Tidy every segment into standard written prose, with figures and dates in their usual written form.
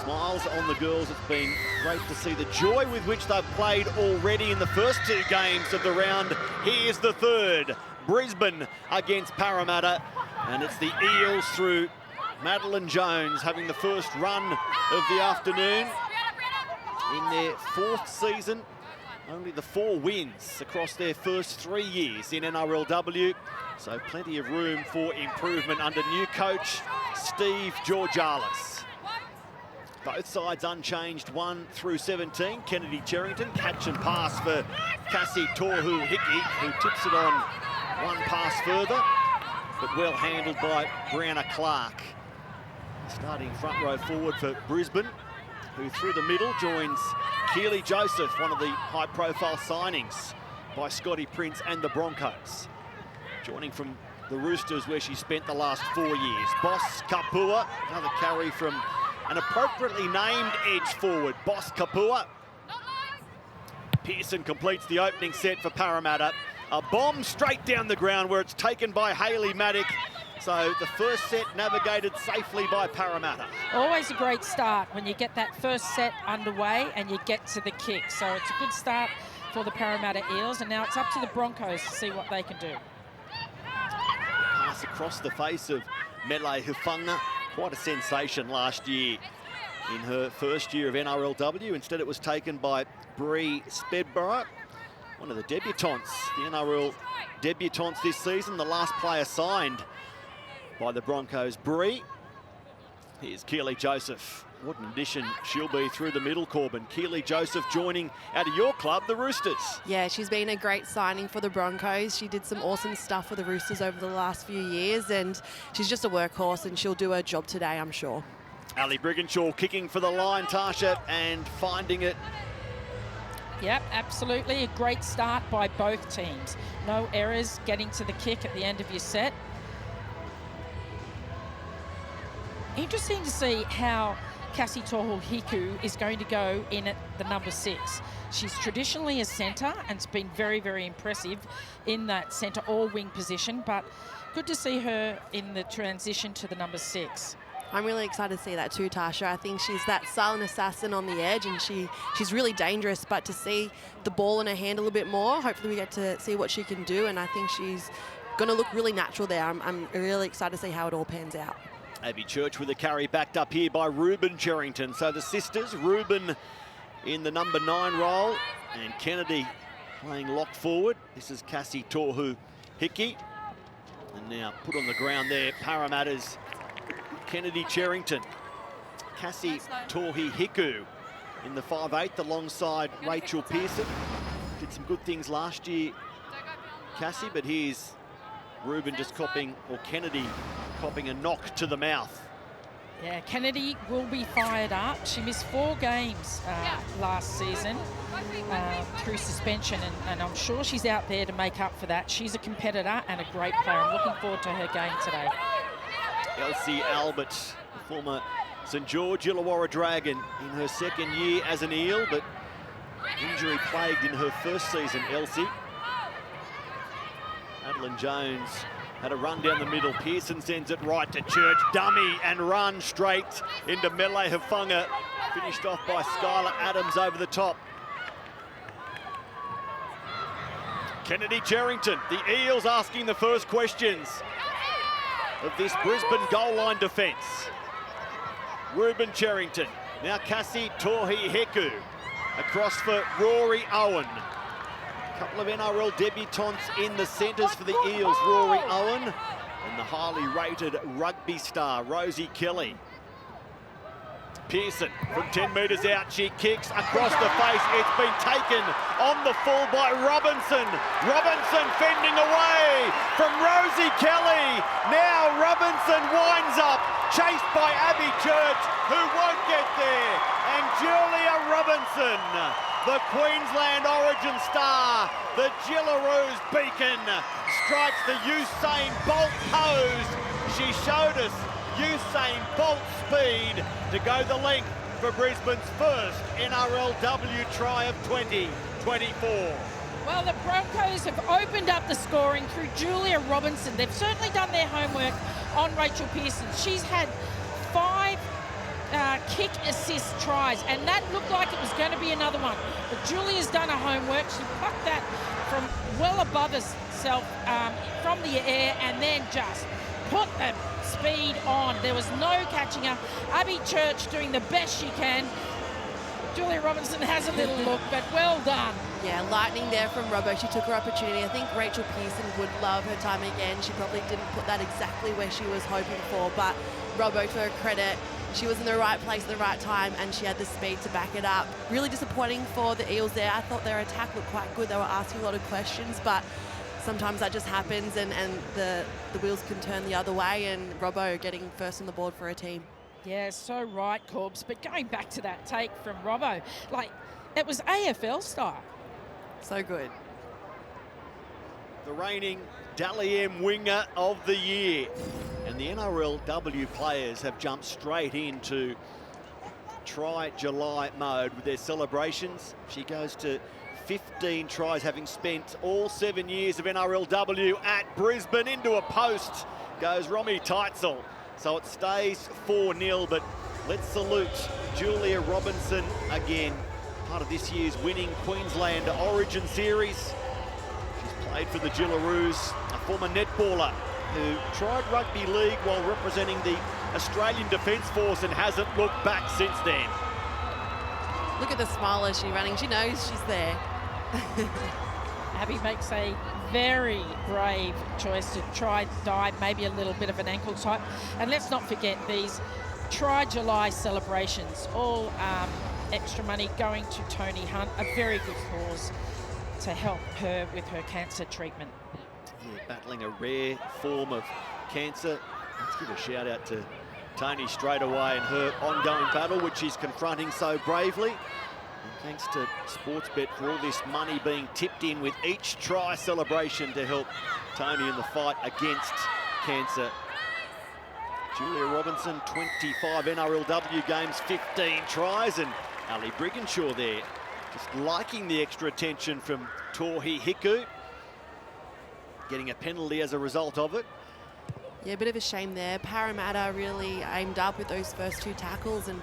Smiles on the girls. It's been great to see the joy with which they've played already in the first 2 games of the round. Here's the third. Brisbane against Parramatta. And it's the Eels through Madeline Jones having the first run of the afternoon. In their 4th season, only the 4 wins across their first 3 years in NRLW. So plenty of room for improvement under new coach Steve Georgalis. Both sides unchanged 1 through 17. Kennedy Cherrington, catch and pass for Cassie Tohu-Hickey, who tips it on 1 pass further, but well handled by Brianna Clark. Starting front row forward for Brisbane, who through the middle joins Keely Joseph, one of the high-profile signings by Scotty Prince and the Broncos. Joining from the Roosters, where she spent the last 4 years. Boss Kapua, another carry from an appropriately named edge forward, Boss Kapua. Pearson completes the opening set for Parramatta. A bomb straight down the ground where it's taken by Hayley Maddock. So the first set navigated safely by Parramatta. Always a great start when you get that first set underway and you get to the kick. So it's a good start for the Parramatta Eels, and now it's up to the Broncos to see what they can do. Pass across the face of Mele Hufanga. Quite a sensation last year in her first year of NRLW. Instead, it was taken by Bree Spedborough, one of the debutantes, the NRL debutantes this season, the last player signed by the Broncos, Bree. Here's Keely Joseph. What an addition she'll be through the middle, Corbin. Keely Joseph joining out of your club, the Roosters. Yeah, she's been a great signing for the Broncos. She did some awesome stuff for the Roosters over the last few years, and she's just a workhorse, and she'll do her job today, I'm sure. Ali Brigginshaw kicking for the line, Tasha, and finding it. Yep, absolutely. A great start by both teams. No errors getting to the kick at the end of your set. Interesting to see how Cassie Tohu-Hiku is going to go in at the number 6. She's traditionally a centre and it's been very, very impressive in that centre or wing position, but good to see her in the transition to the number 6. I'm really excited to see that too, Tasha. I think she's that silent assassin on the edge, and she's really dangerous, but to see the ball in her hand a little bit more, hopefully we get to see what she can do, and I think she's going to look really natural there. I'm really excited to see how it all pans out. Abby Church with a carry backed up here by Ruben Cherrington. So the sisters, Ruben in the number 9 role, and Kennedy playing lock forward. This is Cassie Tohu-Hickey. And now put on the ground there, Parramatta's Kennedy Cherrington. Cassie Tohu-Hiku in the 5'8" alongside Rachel Pearson. Did some good things last year, Cassie, but here's Ruben just copying, or Kennedy copying a knock to the mouth. Yeah, Kennedy will be fired up. She missed 4 games last season through suspension, and I'm sure she's out there to make up for that. She's a competitor and a great player. I'm looking forward to her game today. Elsie Albert, the former St George Illawarra Dragon, in her 2nd year as an Eel, but injury plagued in her first season, Elsie. Madeline Jones had a run down the middle. Pearson sends it right to Church. Dummy and run straight into Mele Hufanga. Finished off by Skylar Adams over the top. Kennedy Cherrington, the Eels asking the first questions of this Brisbane goal line defence. Ruben Cherrington, now Cassie Tohu-Hiku. Across for Rory Owen. Couple of NRL debutantes in the centres for the Eels, Rory Owen and the highly rated rugby star, Rosie Kelly. Pearson from 10 metres out, she kicks across the face. It's been taken on the full by Robinson. Robinson fending away from Rosie Kelly. Now Robinson winds up, chased by Abby Church, who won't get there. And Julia Robinson, the Queensland Origin star, the Gillaroos beacon, strikes the Usain Bolt pose. She showed us Usain Bolt speed to go the length for Brisbane's first NRLW try of 2024. Well, the Broncos have opened up the scoring through Julia Robinson. They've certainly done their homework on Rachel Pearson. She's had 5 kick assist tries, and that looked like it was going to be another one. But Julia's done her homework. She plucked that from well above herself from the air and then just put the speed on. There was no catching her. Abby Church doing the best she can. Julia Robinson has a little look, but well done. Yeah, lightning there from Robbo. She took her opportunity. I think Rachel Pearson would love her time again. She probably didn't put that exactly where she was hoping for, but Robbo, to her credit, she was in the right place at the right time and she had the speed to back it up. Really disappointing for the Eels there. I thought their attack looked quite good. They were asking a lot of questions, but sometimes that just happens and the wheels can turn the other way, and Robbo getting first on the board for her team. Yeah, so right, Corbs. But going back to that take from Robbo, like, it was AFL style. So good. The reigning Dally M winger of the year. And the NRLW players have jumped straight into try July mode with their celebrations. She goes to 15 tries, having spent all 7 years of NRLW at Brisbane. Into a post goes Romy Teitzel. So it stays 4-0, but let's salute Julia Robinson again, part of this year's winning Queensland Origin Series. She's played for the Gillaroos, a former netballer who tried rugby league while representing the Australian Defence Force and hasn't looked back since then. Look at the smile as she's running. She knows she's there. Abby makes a very brave choice to try dive, maybe a little bit of an ankle type. And let's not forget these Try July celebrations, all extra money going to Tony Hunt, a very good cause to help her with her cancer treatment. Yeah, battling a rare form of cancer. Let's give a shout out to Tony straight away and her ongoing battle, which she's confronting so bravely. And thanks to Sportsbet for all this money being tipped in with each try celebration to help Tony in the fight against cancer. Julia Robinson, 25 NRLW games, 15 tries, and Ali Brigginshaw there, just liking the extra attention from Tohi Hiku, getting a penalty as a result of it. Yeah, a bit of a shame there. Parramatta really aimed up with those first two tackles and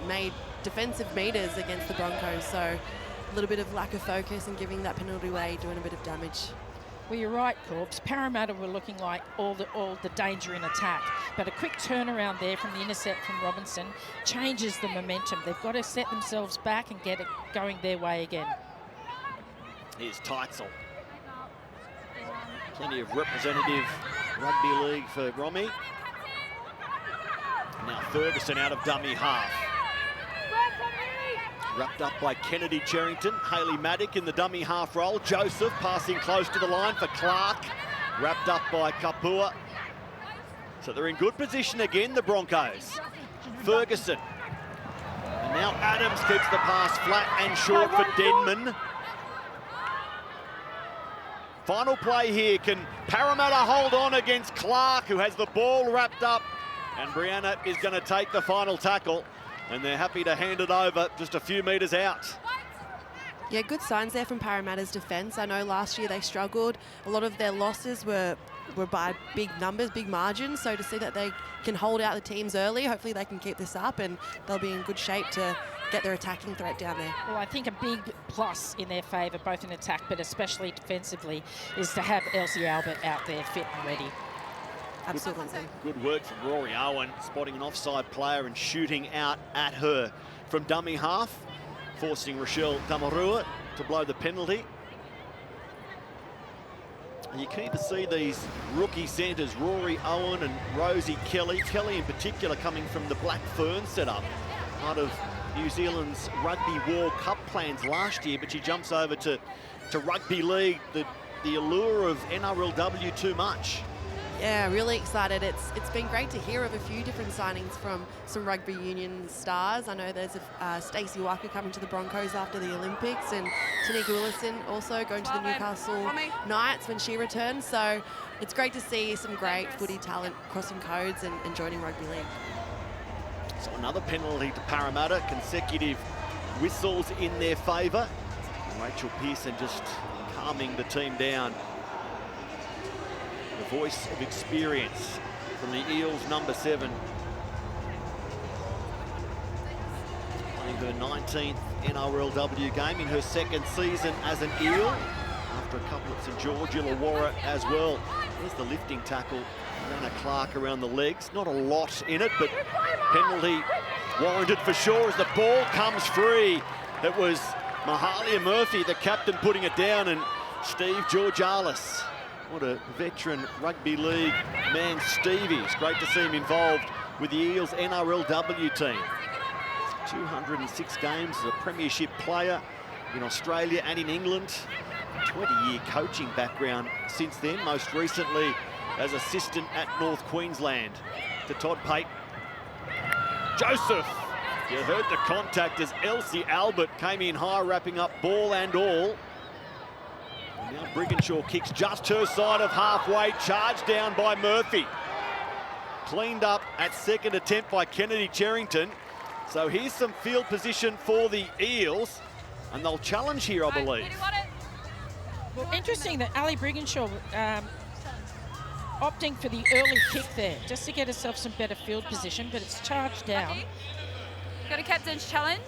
made defensive meters against the Broncos. So a little bit of lack of focus and giving that penalty away, doing a bit of damage. Well, you're right, Corbs. Parramatta were looking like all the danger in attack, but a quick turnaround there from the intercept from Robinson changes the momentum. They've got to set themselves back and get it going their way again. Here's Teitzel. Plenty of representative rugby league for Romy. Now Ferguson out of dummy half. Wrapped up by Kennedy Cherrington. Hayley Maddock in the dummy half role. Joseph passing close to the line for Clark. Wrapped up by Kapua. So they're in good position again, the Broncos. Ferguson. And now Adams keeps the pass flat and short for Denman. Final play here. Can Parramatta hold on against Clark, who has the ball wrapped up? And Brianna is going to take the final tackle. And they're happy to hand it over just a few metres out. Yeah, good signs there from Parramatta's defence. I know last year they struggled. A lot of their losses were by big numbers, big margins. So to see that they can hold out the teams early, hopefully they can keep this up and they'll be in good shape to get their attacking threat down there. Well, I think a big plus in their favour, both in attack but especially defensively, is to have Elsie Albert out there fit and ready. Absolutely. Good work from Rory Owen, spotting an offside player and shooting out at her from dummy half, forcing Rochelle Damarua to blow the penalty. And you're keen to see these rookie centres, Rory Owen and Rosie Kelly. Kelly in particular coming from the Black Fern setup, part of New Zealand's Rugby World Cup plans last year, but she jumps over to rugby league. The allure of NRLW too much. Yeah, really excited. It's been great to hear of a few different signings from some rugby union stars. I know there's Stacey Walker coming to the Broncos after the Olympics, and Tanika Willison also going to the Newcastle Knights when she returns. So it's great to see some great footy talent crossing codes and joining rugby league. So another penalty to Parramatta, consecutive whistles in their favour. Rachel Pearson just calming the team down. The voice of experience from the Eels, number 7. Her 19th NRLW game in her second season as an Eel, after a couple at St George Illawarra as well. There's the lifting tackle, Anna Clark around the legs. Not a lot in it, but penalty warranted for sure as the ball comes free. It was Mahalia Murphy, the captain, putting it down, and Steve Georgalis. What a veteran rugby league man Stevie. It's great to see him involved with the Eels NRLW team. 206 games as a premiership player in Australia and in England. 20-year coaching background since then, most recently as assistant at North Queensland to Todd Pate. Joseph, you heard the contact as Elsie Albert came in high, wrapping up ball and all. And now Brigginshaw kicks just her side of halfway, charged down by Murphy. Cleaned up at second attempt by Kennedy Cherrington. So here's some field position for the Eels, and they'll challenge here, I believe. Well, interesting that Ali Brigginshaw opting for the early kick there, just to get herself some better field position, but it's charged down. Got a captain's challenge.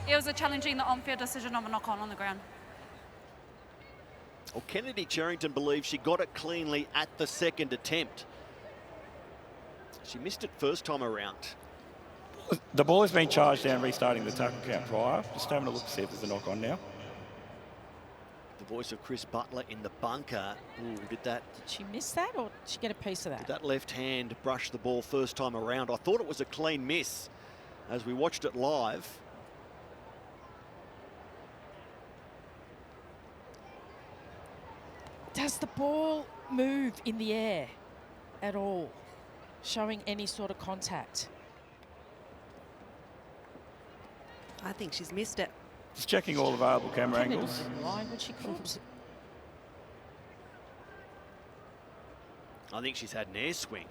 Eels are challenging the on-field decision of a knock-on on the ground. Well, Kennedy Cherrington believes she got it cleanly at the second attempt. She missed it first time around. The ball has been charged down, restarting the tackle count prior. Just having a look to see if there's a knock on now. The voice of Chris Butler in the bunker. Ooh, did she miss that, or did she get a piece of that? Did that left hand brush the ball first time around? I thought it was a clean miss as we watched it live. Does the ball move in the air at all, showing any sort of contact? I think she's missed it. Just checking all available camera angles. Line when she comes. I think she's had an air swing.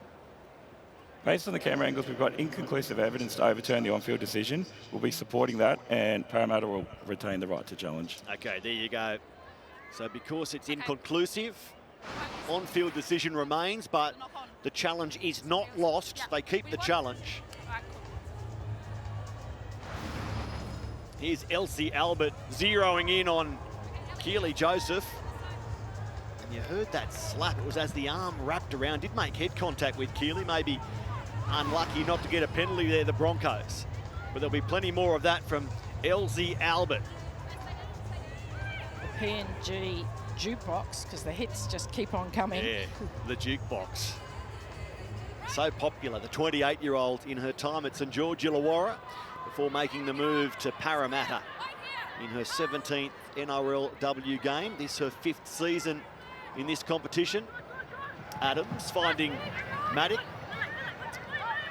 Based on the camera angles, we've got inconclusive evidence to overturn the on-field decision. We'll be supporting that, and Parramatta will retain the right to challenge. Okay, there you go. So because it's inconclusive, on-field decision remains, but the challenge is not lost. They keep the challenge. Here's Elsie Albert zeroing in on Keely Joseph. And you heard that slap. It was as the arm wrapped around. Did make head contact with Keely. Maybe unlucky not to get a penalty there, the Broncos. But there'll be plenty more of that from Elsie Albert. The PNG jukebox, because the hits just keep on coming. Yeah, the jukebox. So popular, the 28-year-old in her time at St George Illawarra, before making the move to Parramatta in her 17th NRLW game. This is her 5th season in this competition. Adams finding Maddock,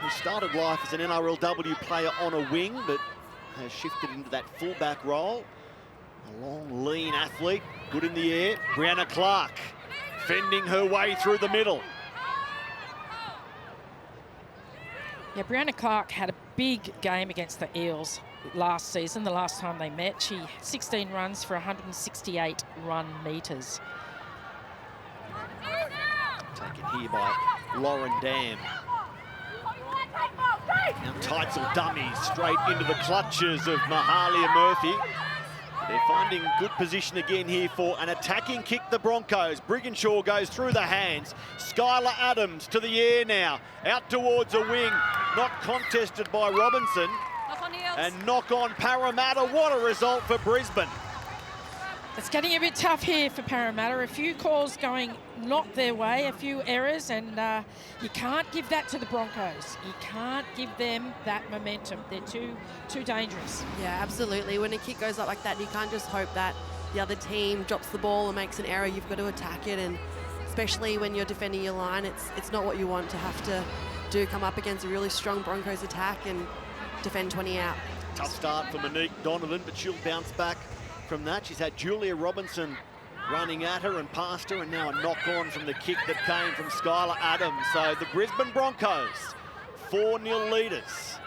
who started life as an NRLW player on a wing, but has shifted into that fullback role. A long, lean athlete, good in the air. Brianna Clark fending her way through the middle. Yeah, Brianna Clark had a big game against the Eels last season, the last time they met. She 16 runs for 168 run metres. Taken here by Lauren Dam. Now Teitzel dummies straight into the clutches of Mahalia Murphy. They're finding good position again here for an attacking kick, the Broncos. Brigginshaw goes through the hands. Skylar Adams to the air now. Out towards a wing. Not contested by Robinson. Knock on Eels. And knock on Parramatta. What a result for Brisbane. It's getting a bit tough here for Parramatta. A few calls going not their way, a few errors, and you can't give that to the Broncos. You can't give them that momentum. They're too dangerous. Yeah, absolutely. When a kick goes up like that, you can't just hope that the other team drops the ball and makes an error. You've got to attack it, and especially when you're defending your line, it's not what you want to have to do, come up against a really strong Broncos attack and defend 20 out. Tough start for Monique Donovan, but she'll bounce back from that. She's had Julia Robinson running at her and past her, and now a knock-on from the kick that came from Skylar Adams. So the Brisbane Broncos, 4-0 leaders.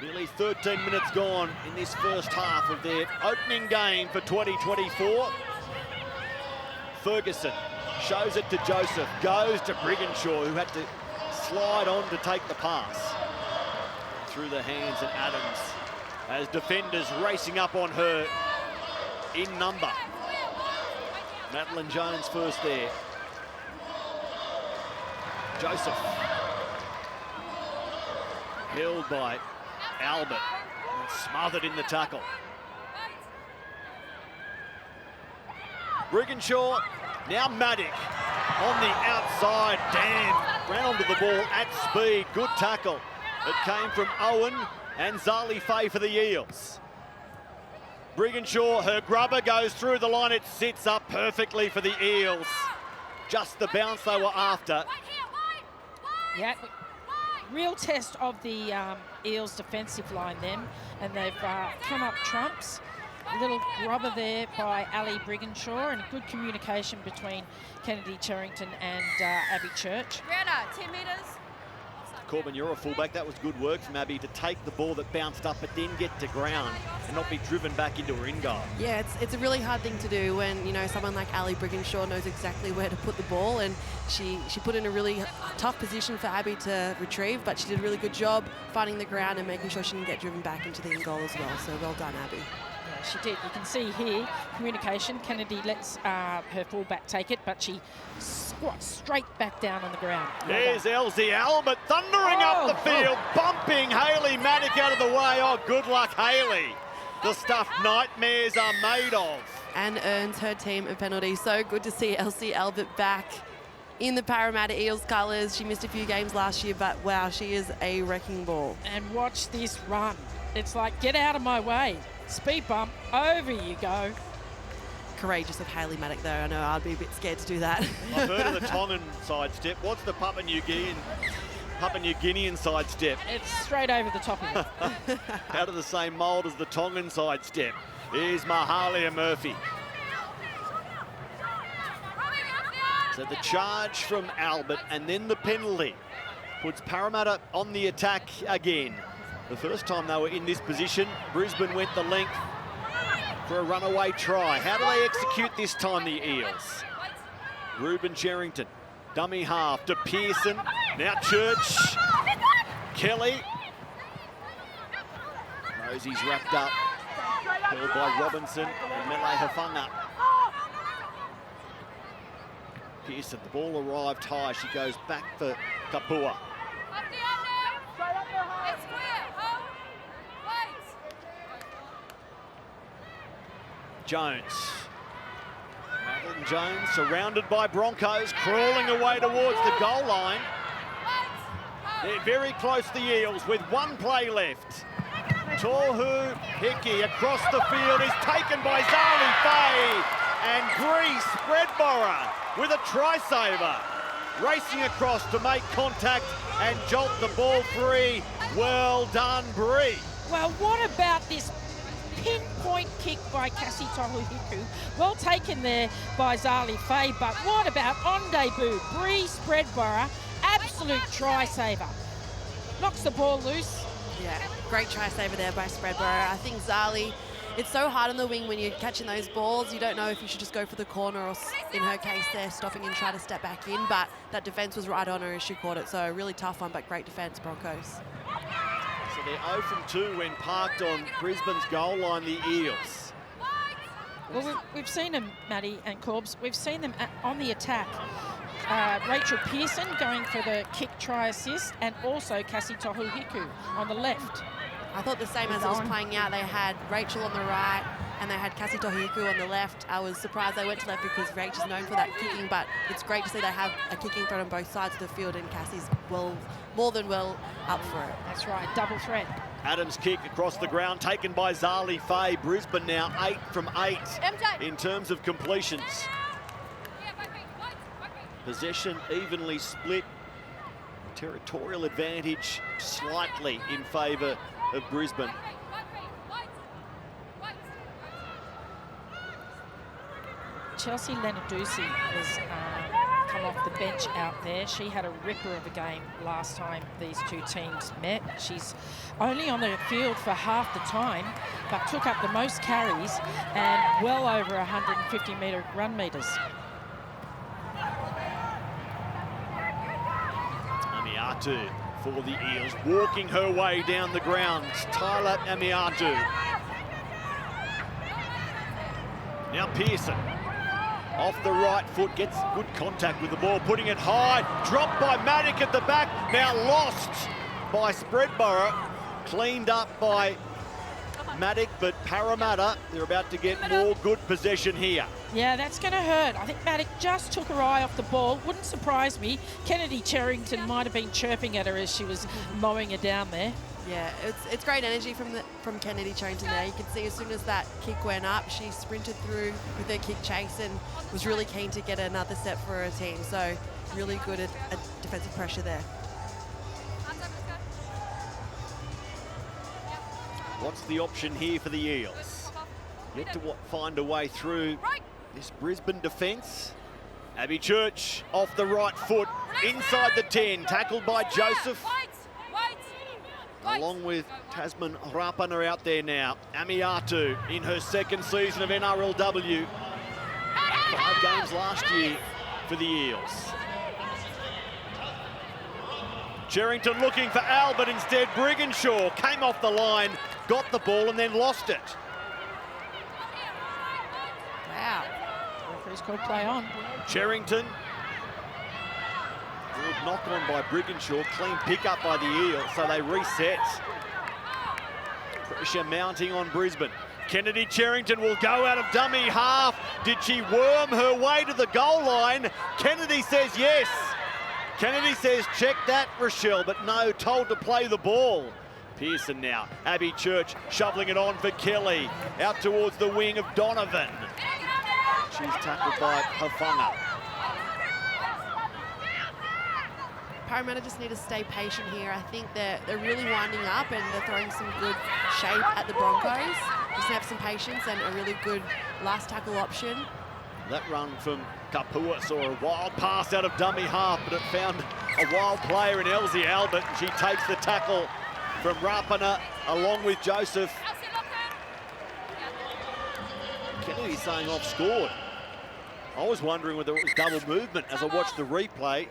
Nearly 13 minutes gone in this first half of their opening game for 2024. Ferguson shows it to Joseph, goes to Brigginshaw, who had to slide on to take the pass. Through the hands of Adams. as defenders racing up on her in number. Madeline Jones first there. Joseph. Held by Albert and smothered in the tackle. Brigginshaw, now Maddock on the outside. Dan ran onto the ball at speed. Good tackle. It came from Owen and Zali Faye for the Eels. Brigginshaw, her grubber goes through the line. It sits up perfectly for the Eels. Just the bounce they were after. Yeah, real test of the Eels defensive line then, and they've come up trumps. A little grubber there by Ali Brigginshaw, and good communication between Kennedy Cherrington and Abby Church. Brianna, 10 metres. Corbin, you're a fullback. That was good work from Abby to take the ball that bounced up but then get to ground and not be driven back into her in goal. Yeah, it's a really hard thing to do when, you know, someone like Ali Brigginshaw knows exactly where to put the ball, and she put in a really tough position for Abby to retrieve, but she did a really good job finding the ground and making sure she didn't get driven back into the in goal as well. So well done, Abby. Yeah, she did. You can see here, communication. Kennedy lets her fullback take it, but she squats straight back down on the ground. There's Elsie Albert thundering up the field, bumping Hayley Maddock out of the way. Oh, good luck, Hayley. The stuff nightmares are made of. And earns her team a penalty. So good to see Elsie Albert back in the Parramatta Eels colours. She missed a few games last year, but wow, she is a wrecking ball. And watch this run. It's like, get out of my way. Speed bump, over you go. Courageous of Hayley Maddock though. I know I'd be a bit scared to do that. I've heard of the Tongan sidestep. What's the Papua New Guinean sidestep? It's straight over the top of it. Out of the same mould as the Tongan sidestep. Here's Mahalia Murphy. So the charge from Albert and then the penalty puts Parramatta on the attack again. The first time they were in this position, Brisbane went the length for a runaway try. How do they execute this time, the Eels? Ruben Cherrington, dummy half to Pearson. Now Church, Kelly. Rosie's wrapped up, held by Robinson and Mele Hafanga. Pearson, the ball arrived high. She goes back for Kapua. Jones. Madeline Jones surrounded by Broncos, crawling away towards the goal line. They're very close, the Eels, with one play left. Tohu Hickey across the field is taken by Zali Faye, and Bree Spreadborough with a try saver. Racing across to make contact and jolt the ball free. Well done, Bree. Well, what about this pinpoint kick by Cassie Tohuhiku? Well taken there by Zali Faye, but what about on debut, Bree Spreadborough, absolute try saver. Knocks the ball loose. Yeah, great try saver there by Spreadborough. I think Zali, it's so hard on the wing when you're catching those balls. You don't know if you should just go for the corner or, in her case there, stopping and try to step back in, but that defence was right on her as she caught it. So a really tough one, but great defence, Broncos. So they're 0 from 2 when parked on Brisbane's goal line, the Eels. Well, we've seen them, Maddie and Corbs. We've seen them on the attack. Rachel Pearson going for the kick try assist, and also Cassie Tohuhiku on the left. I thought the same as it was playing out. They had Rachel on the right and they had Cassie Tohuhiku on the left. I was surprised they went to left because Rachel's known for that kicking, but it's great to see they have a kicking threat on both sides of the field, and Cassie's more than well up for it. That's right, double threat. Adams' kick across the ground taken by Zali Faye. Brisbane now 8 from 8 in terms of completions. Possession evenly split. Territorial advantage slightly in favour of Brisbane. Chelsea Lenadusi has come off the bench out there. She had a ripper of a game last time these two teams met. She's only on the field for half the time, but took up the most carries and well over 150-metre run metres. Amiatu for the Eels. Walking her way down the ground, Tyler Amiatu. Now Pearson, off the right foot, gets good contact with the ball, putting it high, dropped by Maddock at the back, now lost by Spreadborough, cleaned up by Maddock, but Parramatta, they're about to get more good possession here. Yeah, that's going to hurt. I think Maddock just took her eye off the ball. Wouldn't surprise me. Kennedy Cherrington might have been chirping at her as she was mowing her down there. Yeah, it's great energy from Kennedy Cherrington there. You can see as soon as that kick went up, she sprinted through with her kick chase and was really keen to get another set for her team. So really good at defensive pressure there. What's the option here for the Eels? Yet to find a way through this Brisbane defence. Abby Church off the right foot, inside the 10, tackled by Joseph. Along with Tasman Rapana out there now. Amiatu in her second season of NRLW. 5 games last year for the Eels. Cherrington looking for Al, but instead Brigginshaw came off the line, got the ball and then lost it. Wow. Referee's called play on. Cherrington. Good knock on by Brigginshaw, clean pick up by the Eels, so they reset. Pressure mounting on Brisbane. Kennedy Cherrington will go out of dummy half. Did she worm her way to the goal line? Kennedy says yes. Kennedy says check that, Rochelle, but no, told to play the ball. Pearson now. Abby Church shoveling it on for Kelly. Out towards the wing of Donovan. She's tackled by Hafanga. Parramatta just need to stay patient here. I think they're really winding up and they're throwing some good shape at the Broncos. Just have some patience and a really good last tackle option. That run from Kapua saw a wild pass out of dummy half, but it found a wild player in Elsie Albert, and she takes the tackle from Rapana along with Joseph. Kennedy saying off scored. I was wondering whether it was double movement as I watched the replay.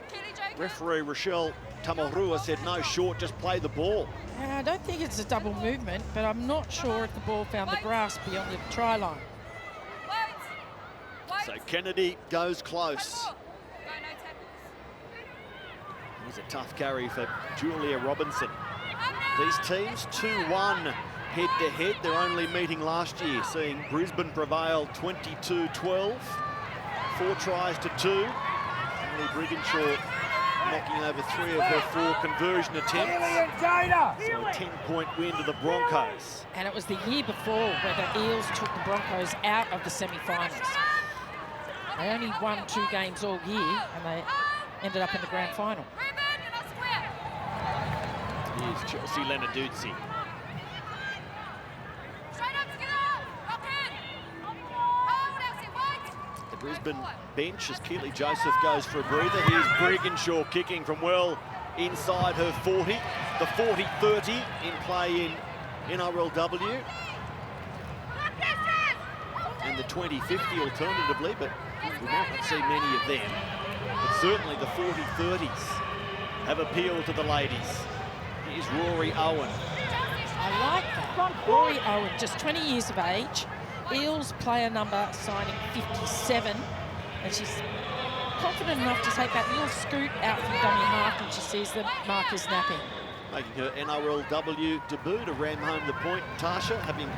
Referee Rochelle Tamarua said no, short, just play the ball. I don't think it's a double movement, but I'm not sure if the ball found the grass beyond the try line. So Kennedy goes close. It was a tough carry for Julia Robinson. These teams 2-1 head-to-head. They're only meeting last year, seeing Brisbane prevail 22-12. 4 tries to 2. Only Brigginshaw knocking over 3 of her 4 conversion attempts. So a 10-point win to the Broncos. And it was the year before where the Eels took the Broncos out of the semi-finals. They only won 2 games all year and they ended up in the grand final. Here's Chelsea Lenarduzzi. The Brisbane bench as Keely Joseph goes for a breather. Here's Brigginshaw kicking from well inside her 40. The 40-30 in play in NRLW. And the 20-50 alternatively, but we might not see many of them. But certainly the 40-30s have appealed to the ladies. Here's Rory Owen. I like that. Rory Owen, just 20 years of age. Eels player number signing 57. And she's confident enough to take that little scoot out from dummy half when she sees the markers napping. Making her NRLW debut to ram home the point. Tasha, having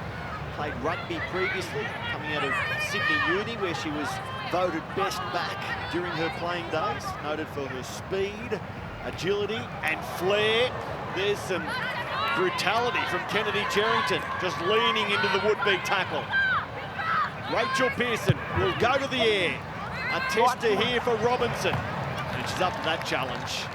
played rugby previously, coming out of Sydney Uni, where she was voted best back during her playing days. Noted for her speed, agility and flair. There's some brutality from Kennedy Cherrington, just leaning into the would-be tackle. Rachel Pearson will go to the air. A tester here for Robinson. And she's up to that challenge.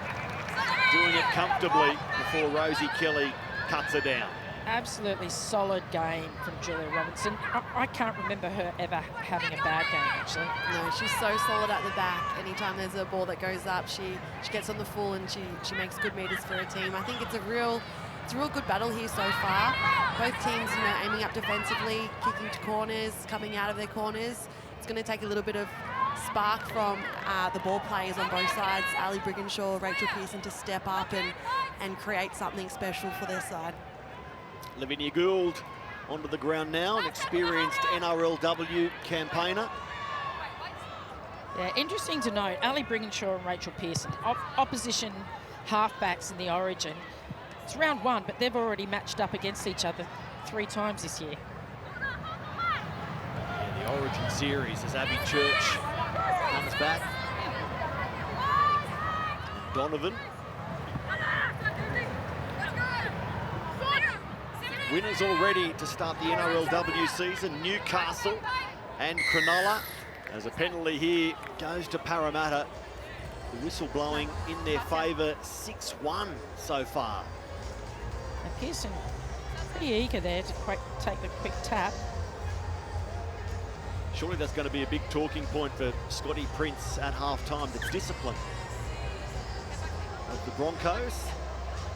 Doing it comfortably before Rosie Kelly cuts her down. Absolutely solid game from Julia Robinson. I can't remember her ever having a bad game, actually. No, she's so solid at the back. Anytime there's a ball that goes up, she gets on the full and she makes good meters for her team. I think it's a real good battle here so far. Both teams, aiming up defensively, kicking to corners, coming out of their corners. It's going to take a little bit of spark from the ball players on both sides, Ali Brigginshaw, Rachel Pearson, to step up and create something special for their side. Lavinia Gould onto the ground now, an experienced NRLW campaigner. Yeah, interesting to note, Ali Brigginshaw and Rachel Pearson, opposition halfbacks in the Origin. It's round 1, but they've already matched up against each other 3 times this year. Yeah, the Origin series as Abby Church comes back. Donovan. Winners already to start the NRLW season, Newcastle and Cronulla. As a penalty here goes to Parramatta. The whistle blowing in their favour, 6-1 so far. And Pearson pretty eager there to take the quick tap. Surely that's going to be a big talking point for Scotty Prince at half-time, the discipline of the Broncos,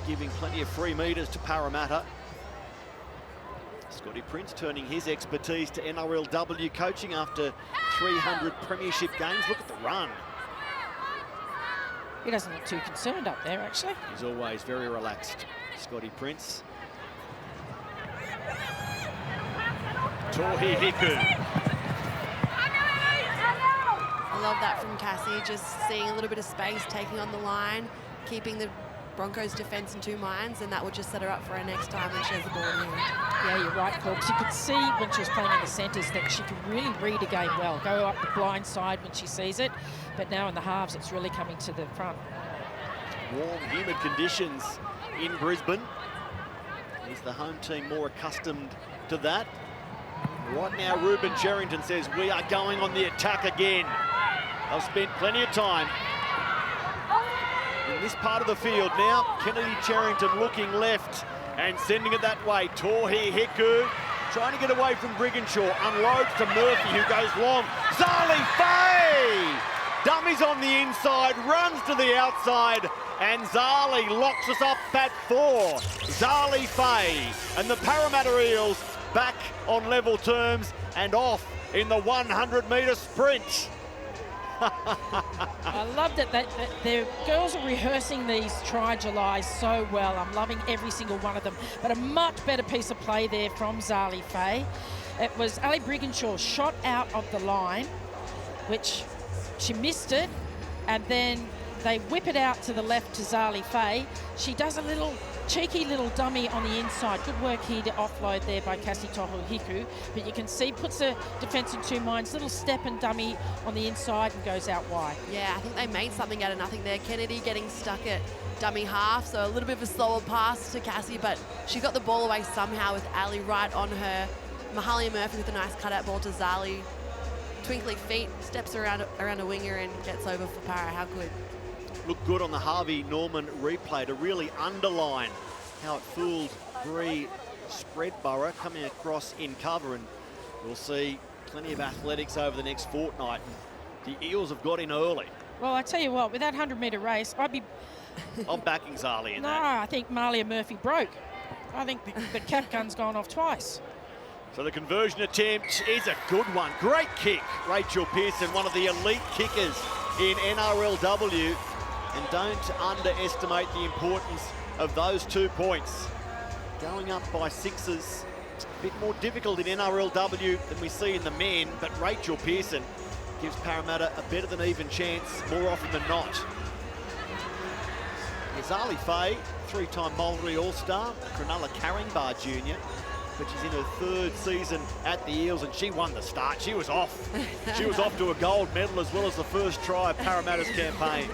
giving plenty of free metres to Parramatta. Scotty Prince turning his expertise to NRLW coaching after 300 premiership games. Look at the run. He doesn't look too concerned up there, actually. He's always very relaxed, Scotty Prince. Tohi Hiku. I love that from Cassie, just seeing a little bit of space, taking on the line, keeping the Broncos defence in 2 minds, and that will just set her up for her next time when she has the ball in hand. Yeah, you're right, Corbs. You could see when she was playing in the centres that she can really read a game well, go up the blind side when she sees it, but now in the halves it's really coming to the front. Warm, humid conditions in Brisbane. Is the home team more accustomed to that? Right now, Ruben Cherrington says, we are going on the attack again. I've spent plenty of time in this part of the field now. Kennedy Cherrington looking left and sending it that way. Tohi Hiku trying to get away from Brigginshaw. Unloads to Murphy, who goes long. Zali Faye! Dummies on the inside, runs to the outside, and Zali locks us up at 4. Zali Faye and the Parramatta Eels back on level terms and off in the 100-metre sprint. I loved it that the girls are rehearsing these try Julys so well. I'm loving every single one of them. But a much better piece of play there from Zali Faye. It was Ali Brigginshaw shot out of the line, which she missed it, and then they whip it out to the left to Zali Faye. She does a little cheeky little dummy on the inside. Good work here to offload there by Cassie Tohu Hiku. But you can see, puts the defence in 2 minds. Little step and dummy on the inside and goes out wide. Yeah, I think they made something out of nothing there. Kennedy getting stuck at dummy half, so a little bit of a slower pass to Cassie, but she got the ball away somehow with Ali right on her. Mahalia Murphy with a nice cutout ball to Zali. Twinkly feet, steps around a winger and gets over for Para. How good. Looked good on the Harvey Norman replay to really underline how it fooled Bree Spreadborough coming across in cover, and we'll see plenty of athletics over the next fortnight. The Eels have got in early. Well, I tell you what, with that 100-metre race, I'd be... I'm backing Zali in no, that. I think Mahalia Murphy broke. I think the cap gun's gone off twice. So the conversion attempt is a good one. Great kick, Rachel Pearson, one of the elite kickers in NRLW. And don't underestimate the importance of those 2 points. Going up by 6s, a bit more difficult in NRLW than we see in the men, but Rachel Pearson gives Parramatta a better than even chance more often than not. Zali Faye, 3-time Mulberry All-Star, Cronulla Caringbah Junior, but she's in her 3rd season at the Eels, and she won the start. She was off. She was off to a gold medal as well as the first try of Parramatta's campaign.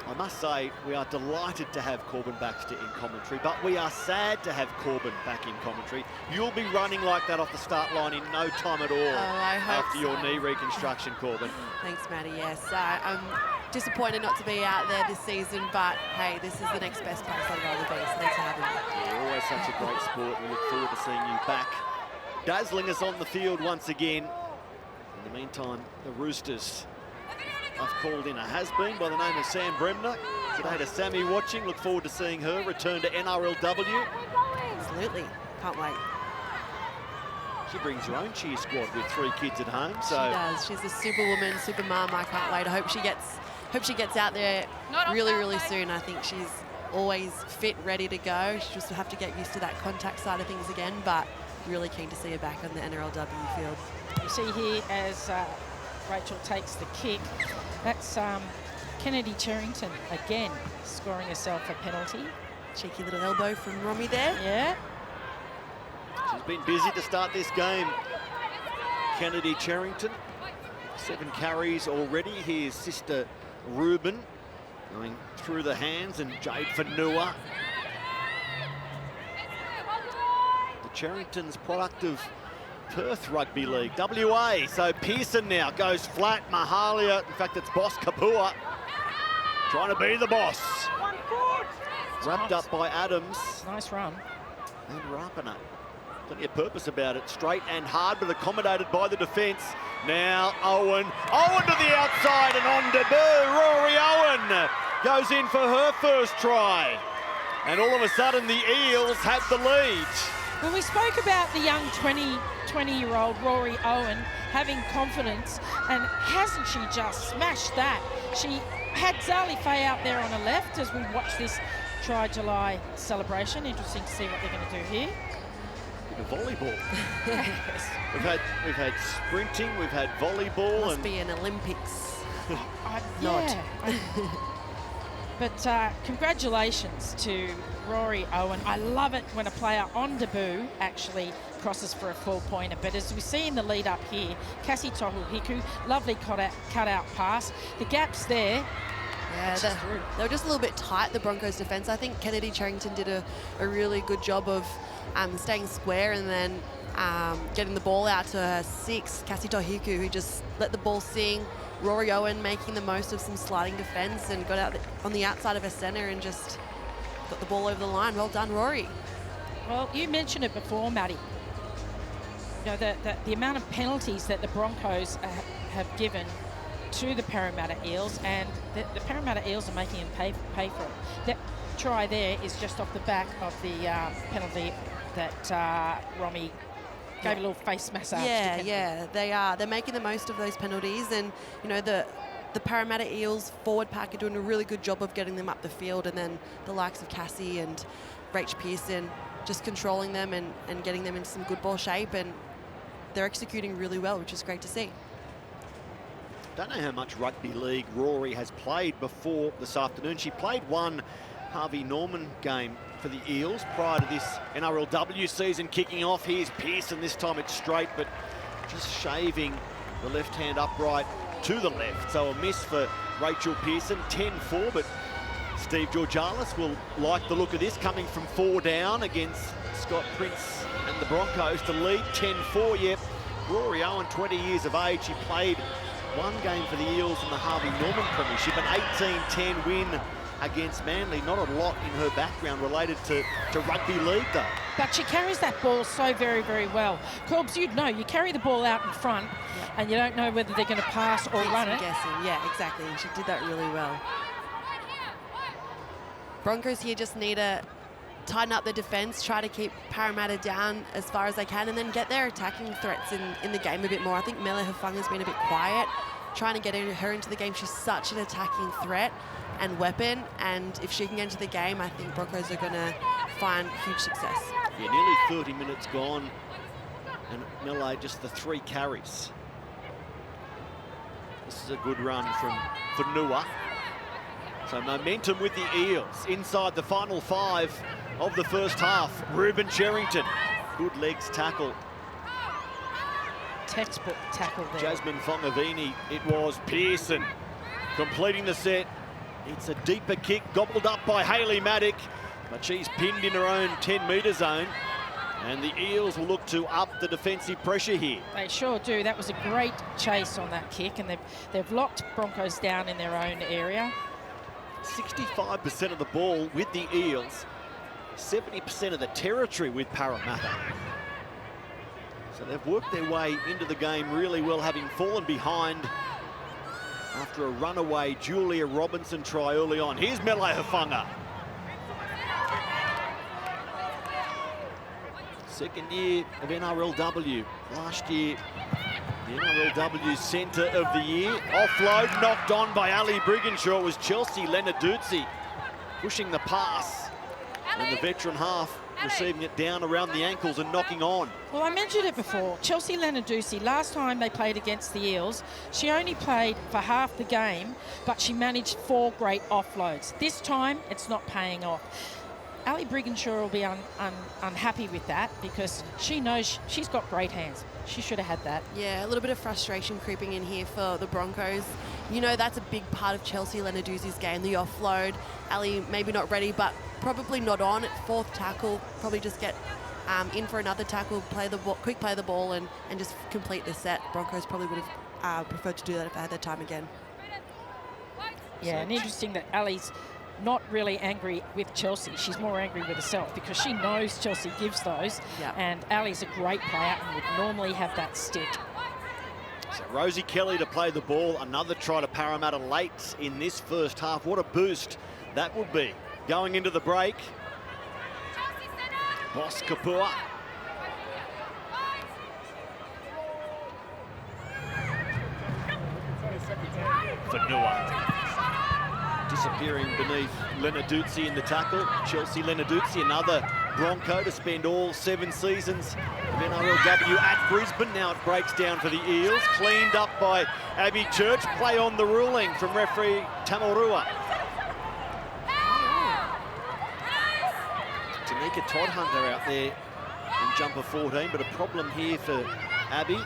I must say, we are delighted to have Corbin Baxter in commentary, but we are sad to have Corbin back in commentary. You'll be running like that off the start line in no time at all after your knee reconstruction, Corbin. Thanks, Maddie. Yes, I'm disappointed not to be out there this season, but hey, this is the next best place I'd rather be, so thanks for having me. Yeah, always such a great sport. We look forward to seeing you back, dazzling us on the field once again. In the meantime, the Roosters have called in a has-been by the name of Sam Bremner. G'day to Sammy watching. Look forward to seeing her return to NRLW. Absolutely. Can't wait. She brings her own cheer squad with 3 kids at home. So She does. She's a superwoman, super mum. I can't wait. I hope she gets out there really soon. I think she's always fit, ready to go. She just have to get used to that contact side of things again, but really keen to see her back on the NRLW field. You see here as Rachel takes the kick, that's Kennedy Cherrington again scoring herself a penalty. Cheeky little elbow from Romy there. Yeah. she's been busy to start this game. Kennedy Cherrington, 7 carries already. Here's sister Ruben going through the hands, and Jade Fanua. The Cherrington's product of Perth Rugby League, WA. So Pearson now goes flat. Mahalia, in fact, it's Boss Kapua trying to be the boss. Wrapped up by Adams. Nice run. And Rapana. Plenty of purpose about it. Straight and hard, but accommodated by the defence. Now Owen. Owen to the outside and on debut. Rory Owen goes in for her first try. And all of a sudden, the Eels have the lead. Well, we spoke about the young 20-year-old Rory Owen having confidence, and hasn't she just smashed that? She had Zali Faye out there on the left as we watch this Try July celebration. Interesting to see what they're going to do here. Bit of volleyball. Yes. We've had sprinting, we've had volleyball. Must be an Olympics. Yeah. But congratulations to Rory Owen. I love it when a player on debut actually crosses for a 4-pointer. But as we see in the lead up here, Cassie Tohu-Hiku, lovely cut-out pass. The gaps there. Yeah, they were just a little bit tight, the Broncos defence. I think Kennedy Cherrington did a really good job of staying square and then getting the ball out to her 6, Cassie Tohiku, who just let the ball sing. Rory Owen making the most of some sliding defence and got out on the outside of her centre and just got the ball over the line. Well done, Rory. Well, you mentioned it before, Maddie. You know, the amount of penalties that the Broncos have given to the Parramatta Eels, and the Parramatta Eels are making them pay for it. That try there is just off the back of the penalty that Romy gave a little face massage. Yeah, they are. They're making the most of those penalties, and you know the Parramatta Eels forward pack are doing a really good job of getting them up the field, and then the likes of Cassie and Rach Pearson just controlling them and getting them into some good ball shape, and they're executing really well, which is great to see. Don't know how much rugby league Rory has played before this afternoon. She played one Harvey Norman game for the Eels prior to this NRLW season kicking off. Here's Pearson, this time it's straight, but just shaving the left-hand upright to the left. So a miss for Rachel Pearson, 10-4, but Steve Georgalis will like the look of this, coming from 4 down against Scott Prince and the Broncos to lead 10-4. Yep, Rory Owen, 20 years of age. He played one game for the Eels in the Harvey Norman Premiership, an 18-10 win against Manly. Not a lot in her background related to rugby league, though. But she carries that ball so very, very well. Corbs, you'd know, you carry the ball out in front and you don't know whether they're going to pass or run it. Guessing, yeah, exactly. And she did that really well. Broncos here just need to tighten up the defence, try to keep Parramatta down as far as they can, and then get their attacking threats in the game a bit more. I think Mela Hufanga's been a bit quiet, trying to get her into the game. She's such an attacking threat and weapon, and if she can get into the game, I think Broncos are going to find huge success. Yeah, nearly 30 minutes gone, and Mela just the 3 carries. This is a good run from Fanua. So momentum with the Eels inside the final 5 of the first half. Ruben Cherrington, good legs tackle. Textbook tackle there. Jasmine Fongavini, it was Pearson completing the set. It's a deeper kick, gobbled up by Hayley Maddock, but she's pinned in her own 10-metre zone. And the Eels will look to up the defensive pressure here. They sure do. That was a great chase on that kick, and they've locked Broncos down in their own area. 65% of the ball with the Eels, 70% of the territory with Parramatta. So they've worked their way into the game really well, having fallen behind after a runaway Julia Robinson try early on. Here's Mela Hufunga. Second year of NRLW. Last year, the NRLW Centre of the Year. Offload knocked on by Ali Brigginshaw. It was Chelsea Lenarduzzi pushing the pass. And the veteran half receiving it down around the ankles and knocking on. Well, I mentioned it before. Chelsea Lenarduzzi, last time they played against the Eels, she only played for half the game, but she managed 4 great offloads. This time, it's not paying off. Ali Brigginshaw will be unhappy with that because she knows she's got great hands. She should have had that. Yeah, a little bit of frustration creeping in here for the Broncos. You know, that's a big part of Chelsea Lenarduzzi's game, the offload. Ali maybe not ready, but probably not on at 4th tackle. Probably just get in for another tackle, play the ball, quick play the ball, and just complete the set. Broncos probably would have preferred to do that if they had their time again. Yeah, and interesting that Ali's not really angry with Chelsea. She's more angry with herself because she knows Chelsea gives those. Yep. And Ali's a great player and would normally have that stick. So Rosie Kelly to play the ball. Another try to Parramatta late in this first half. What a boost that would be. Going into the break. Boss Kapua. Fanua. Disappearing beneath Lenarduzzi in the tackle. Chelsea Lenarduzzi, another Bronco to spend all 7 seasons of NRLW at Brisbane. Now it breaks down for the Eels. Cleaned up by Abby Church. Play on the ruling from referee Tamorua. Tanika Todd-Hunter out there in jumper 14, but a problem here for Abby.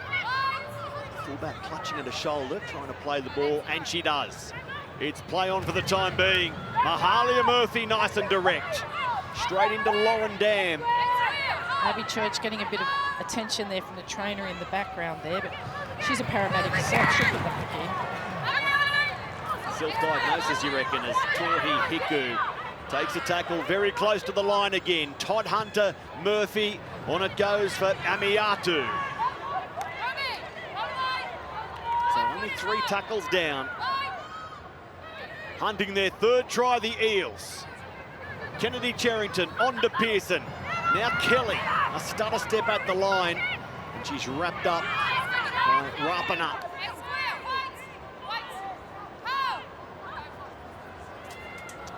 Fullback clutching at a shoulder, trying to play the ball, and she does. It's play on for the time being. Mahalia Murphy, nice and direct. Straight into Lauren Dam. Abby Church getting a bit of attention there from the trainer in the background there, but she's a paramedic herself. She'll put that in. Self-diagnosis, you reckon, as Tohi Hiku takes a tackle very close to the line again. Todd Hunter, Murphy, on it goes for Amiatu. So only 3 tackles down. Hunting their 3rd try, the Eels. Kennedy Cherrington on to Pearson. Now Kelly, a stutter step at the line. And she's wrapped up by Rapana.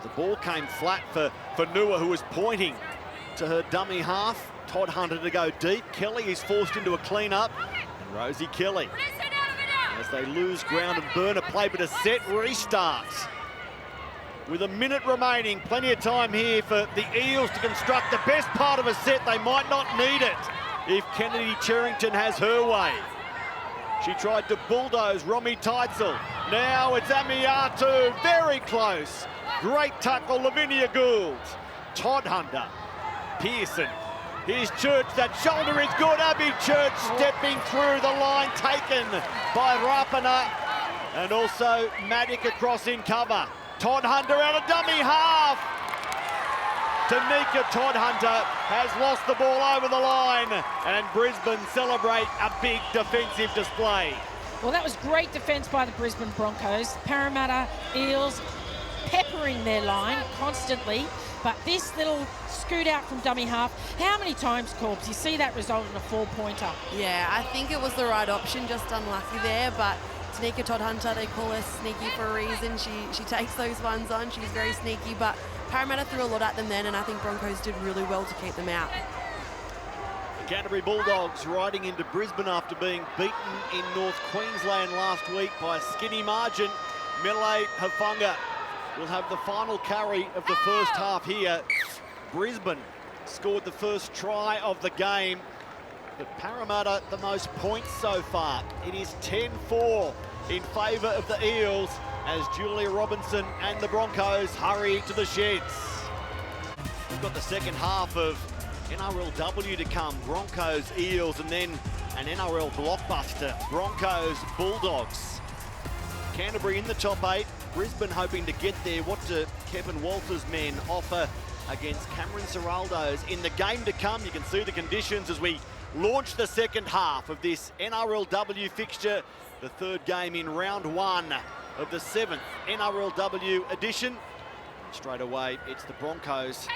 The ball came flat for Nua, who was pointing to her dummy half. Todd Hunter to go deep. Kelly is forced into a clean-up. And Rosie Kelly, as they lose ground and burn a play, but a set restarts. With a minute remaining, plenty of time here for the Eels to construct the best part of a set. They might not need it if Kennedy Cherrington has her way. She tried to bulldoze Romy Teitzel. Now it's Amiatu, very close. Great tackle, Lavinia Gould. Todd Hunter, Pearson. Here's Church, that shoulder is good. Abby Church stepping through the line, taken by Rapana. And also Maddock across in cover. Todd Hunter out of dummy half. Tanika Todd Hunter has lost the ball over the line, and Brisbane celebrate a big defensive display. Well, that was great defence by the Brisbane Broncos. Parramatta Eels peppering their line constantly, but this little scoot out from dummy half, how many times, Corbs, you see that result in a 4-pointer? Yeah, I think it was the right option, just unlucky there, but Tanika Todd Hunter, they call her sneaky for a reason. She takes those ones on. She's very sneaky, but Parramatta threw a lot at them then, and I think Broncos did really well to keep them out. The Canterbury Bulldogs riding into Brisbane after being beaten in North Queensland last week by a skinny margin. Mele Hafunga will have the final carry of the first half here. Brisbane scored the first try of the game, but Parramatta the most points so far. It is 10-4 in favour of the Eels as Julia Robinson and the Broncos hurry to the sheds. We've got the second half of NRLW to come. Broncos, Eels, and then an NRL blockbuster. Broncos, Bulldogs. Canterbury in the top 8. Brisbane hoping to get there. What do Kevin Walters' men offer against Cameron Ciraldo's in the game to come? You can see the conditions as we launch the second half of this NRLW fixture, the 3rd game in round 1 of the 7th NRLW edition. Straight away, it's the Broncos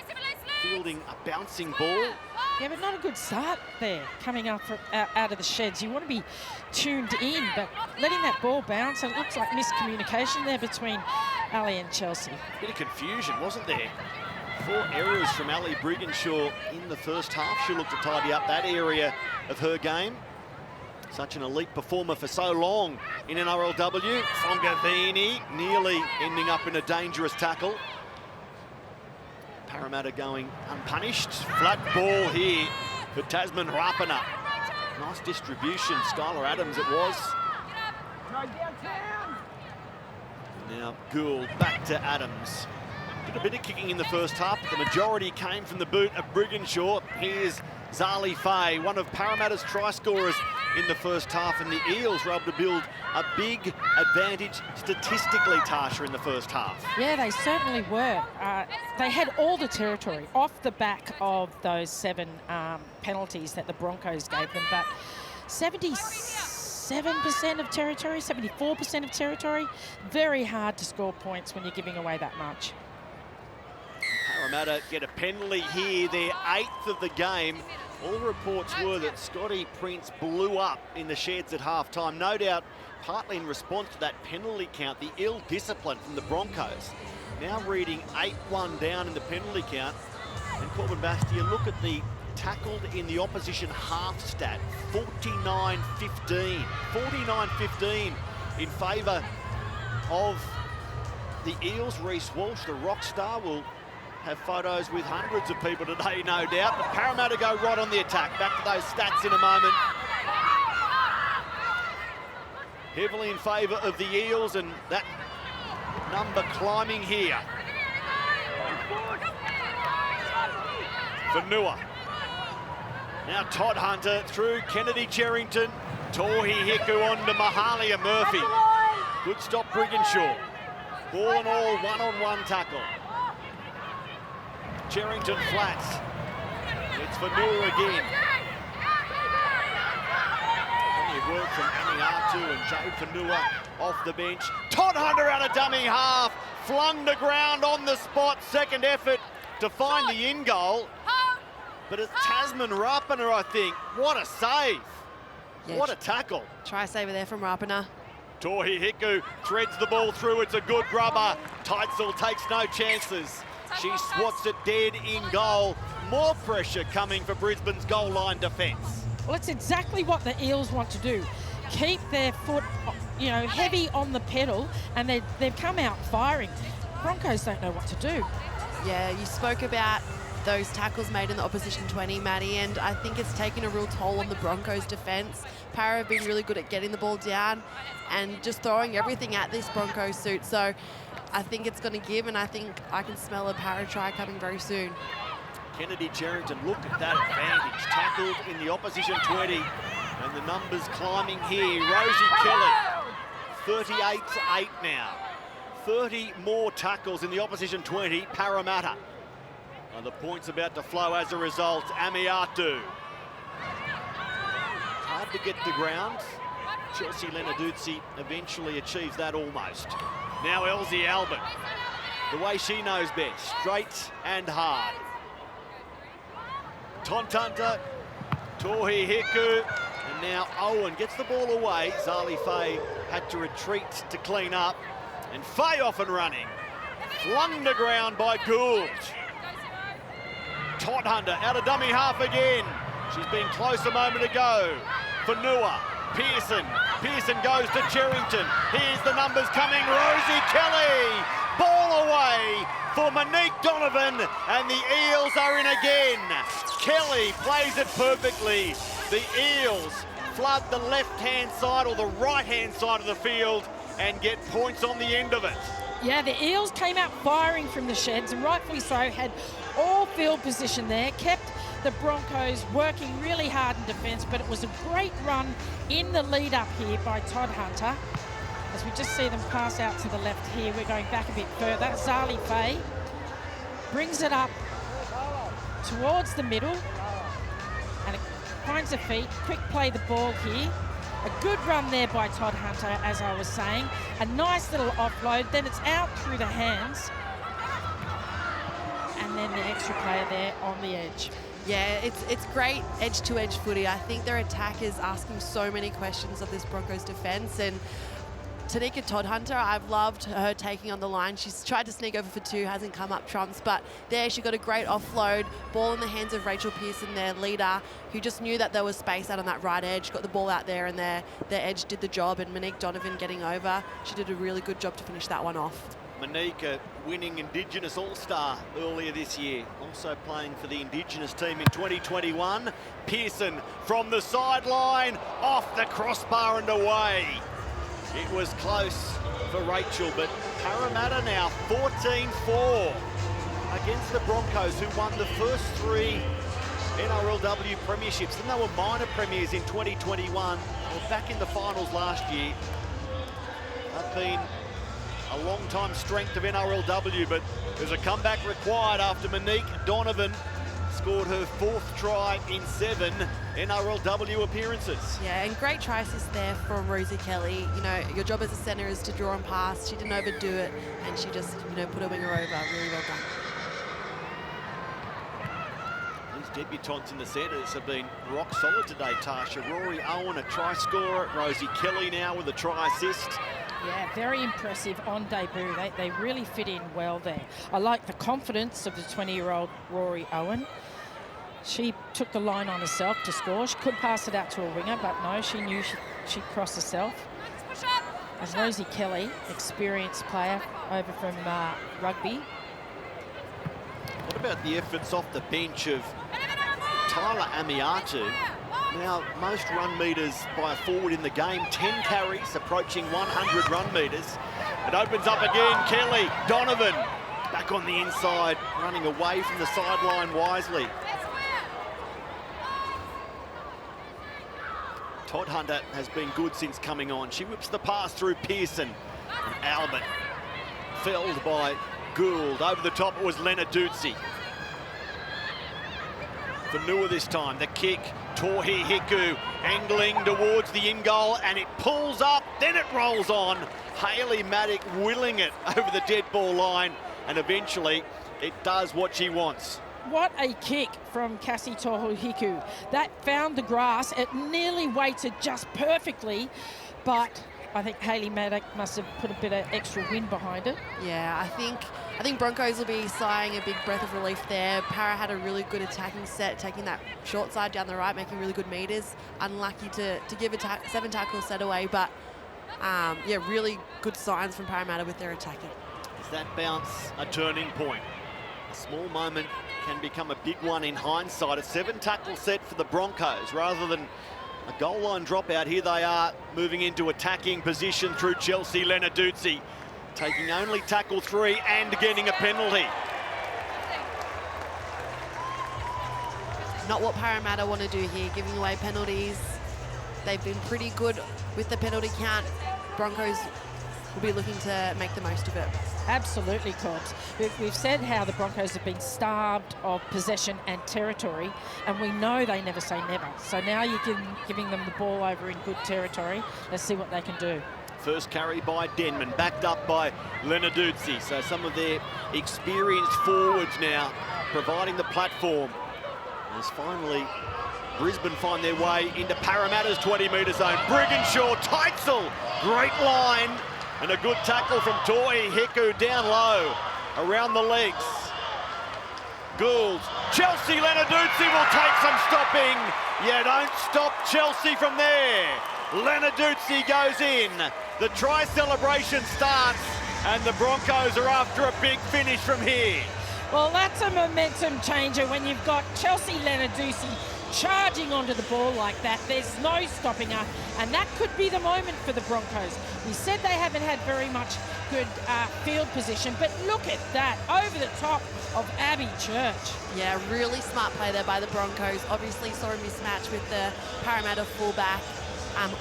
fielding a bouncing ball. Yeah, but not a good start there, coming up out of the sheds. You want to be tuned in, but letting that ball bounce, and it looks like miscommunication there between Ali and Chelsea. Bit of confusion, wasn't there? 4 errors from Ali Brigginshaw in the first half. She'll look to tidy up that area of her game. Such an elite performer for so long in NRLW. Fongavini nearly ending up in a dangerous tackle. Parramatta going unpunished. Flat ball here for Tasman Rapana. Nice distribution. Skylar Adams it was. Now Gould back to Adams. Did a bit of kicking in the first half. The majority came from the boot of Brigginshaw. Here's Zali Faye, one of Parramatta's try scorers in the first half, and the Eels were able to build a big advantage statistically, Tasha, in the first half. Yeah, they certainly were. They had all the territory off the back of those 7 penalties that the Broncos gave them, but 77% of territory, 74% of territory, very hard to score points when you're giving away that much. Parramatta get a penalty here, their 8th of the game. All the reports were that Scotty Prince blew up in the sheds at half-time. No doubt, partly in response to that penalty count, the ill discipline from the Broncos. Now reading 8-1 down in the penalty count. And Corbin Bastia, look at the tackled in the opposition half stat, 49-15. 49-15 in favour of the Eels. Reece Walsh, the rock star, will have photos with hundreds of people today, no doubt. But Parramatta go right on the attack. Back to those stats in a moment. Heavily in favour of the Eels, and that number climbing here. Vanua. Now Todd Hunter through Kennedy Cherrington. Tohi Hiku on to Mahalia Murphy. Good stop, Brigginshaw. Ball and all, one-on-one tackle. Cherrington flats. It's Vanua again. Plenty of work from Amiatu and Joe Vanua off the bench. Todd Hunter out of dummy half. Flung to ground on the spot. Second effort to find the in goal. But it's Tasman Rapana, I think. What a save. Yeah, what a tackle. Try saver there from Rapana. Tohi Hiku threads the ball through. It's a good grubber. Teitzel takes no chances. She swats it dead in goal. More pressure coming for Brisbane's goal line defence. Well, it's exactly what the Eels want to do. Keep their foot, heavy on the pedal, and they've come out firing. Broncos don't know what to do. Yeah, you spoke about those tackles made in the opposition 20, Maddie, and I think it's taken a real toll on the Broncos' defence. Para have been really good at getting the ball down and just throwing everything at this Broncos suit. So I think it's going to give, and I think I can smell a Para try coming very soon. Kennedy Cherrington, look at that advantage. Tackled in the opposition 20, and the numbers climbing here. Rosie Kelly, 38-8 now. 30 more tackles in the opposition 20, Parramatta. And the points about to flow as a result. Amiatu. Hard to get to ground. Chelsea Lenarduzzi eventually achieves that almost. Now Elsie Albert, the way she knows best, straight and hard. Tontanta, Tohi Hiku, and now Owen gets the ball away. Zali Faye had to retreat to clean up, and Faye off and running. Flung to ground by Gould. Todd Hunter out of dummy half again. She's been close a moment ago. Vanua, Pearson. Pearson goes to Cherrington. Here's the numbers coming. Rosie Kelly. Ball away for Monique Donovan, and the Eels are in again. Kelly plays it perfectly. The Eels flood the left-hand side or the right-hand side of the field and get points on the end of it. Yeah, the Eels came out firing from the sheds, and rightfully so, had all field position there, kept the Broncos working really hard in defence, but it was a great run in the lead up here by Todd Hunter. As we just see them pass out to the left here, we're going back a bit further. Zali Faye brings it up towards the middle, and it finds her feet. Quick play the ball here. A good run there by Todd Hunter, as I was saying. A nice little offload, then it's out through the hands. And then the extra player there on the edge. Yeah, it's great edge-to-edge footy. I think their attack is asking so many questions of this Broncos defence, and Tanika Todd-Hunter, I've loved her taking on the line. She's tried to sneak over for two, hasn't come up trumps, but there she got a great offload, ball in the hands of Rachel Pearson, their leader, who just knew that there was space out on that right edge, got the ball out there, and their edge did the job, and Monique Donovan getting over. She did a really good job to finish that one off. Monique, a winning Indigenous All-Star earlier this year, also playing for the Indigenous team in 2021. Pearson from the sideline, off the crossbar and away. It was close for Rachel, but Parramatta now 14-4 against the Broncos, who won the first 3 NRLW premierships. And they were minor premiers in 2021, or back in the finals last year. They've been a long-time strength of NRLW, but there's a comeback required after Monique Donovan scored her 4th try in 7 NRLW appearances. Yeah, and great try assist there from Rosie Kelly. You know, your job as a centre is to draw and pass. She didn't overdo it, and she just, you know, put her winger over. Really well done. These debutantes in the centres have been rock solid today, Tasha. Rory Owen, a try scorer. Rosie Kelly now with a try assist. Yeah, very impressive on debut. They really fit in well there. I like the confidence of the 20-year-old Rory Owen. She took the line on herself to score. She could pass it out to a winger, but no, she knew she'd cross herself. As Rosie Kelly, experienced player over from Rugby. What about the efforts off the bench of Tyler Amiatu? Now, most run meters by a forward in the game, 10 carries, approaching 100 run meters. It opens up again, Kelly, Donovan, back on the inside, running away from the sideline wisely. Todd-Hunter has been good since coming on. She whips the pass through Pearson. And Albert, felled by Gould. Over the top, it was Lenarduzzi. Fanua this time, the kick, Tohi Hiku angling towards the in goal, and it pulls up, then it rolls on. Hayley Maddock willing it over the dead ball line, and eventually it does what she wants. What a kick from Cassie Tohu-Hiku. That found the grass. It nearly weighted just perfectly, but I think Hayley Maddock must have put a bit of extra wind behind it. Yeah, I think Broncos will be sighing a big breath of relief there. Para had a really good attacking set, taking that short side down the right, making really good meters. Unlucky to give a 7 tackle set away, but yeah, really good signs from Parramatta with their attacking. Is that bounce a turning point? A small moment can become a big one in hindsight. A 7 tackle set for the Broncos rather than a goal line dropout. Here they are moving into attacking position through Chelsea Lenarduzzi, taking only tackle 3 and getting a penalty. Not what Parramatta want to do here, giving away penalties. They've been pretty good with the penalty count. Broncos will be looking to make the most of it. Absolutely, Cobbs. We've said how the Broncos have been starved of possession and territory, and we know they never say never. So now you're giving them the ball over in good territory. Let's see what they can do. First carry by Denman, backed up by Lenarduzzi. So some of their experienced forwards now providing the platform. As finally Brisbane find their way into Parramatta's 20-metre zone. Brigginshaw, Teitzel, great line. And a good tackle from Tohi Hiku down low, around the legs. Gould, Chelsea Lenarduzzi will take some stopping. Yeah, don't stop Chelsea from there. Lenarduzzi goes in. The try celebration starts, and the Broncos are after a big finish from here. Well, that's a momentum changer when you've got Chelsea Lenarduzzi charging onto the ball like that. There's no stopping her, and that could be the moment for the Broncos. We said they haven't had very much good field position, but look at that, over the top of Abby Church. Yeah, really smart play there by the Broncos. Obviously saw a mismatch with the Parramatta fullback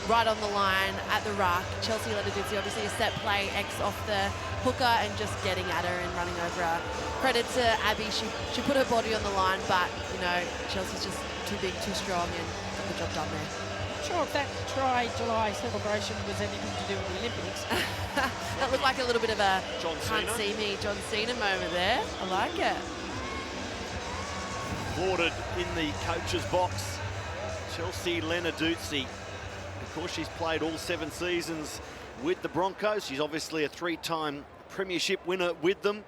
right on the line at the ruck. Chelsea Lenarduzzi, obviously a set play, X off the hooker and just getting at her and running over her. Credit to Abby, she put her body on the line, but, you know, Chelsea's just too big, too strong, and got the job done there. Not sure if that July celebration was anything to do with the Olympics. That looked like a little bit of a John can't Cena. see me John Cena moment there. I like it. applauded in the coach's box. Chelsea Lenarduzzi. Of course, she's played all 7 seasons with the Broncos. She's obviously a 3-time premiership winner with them.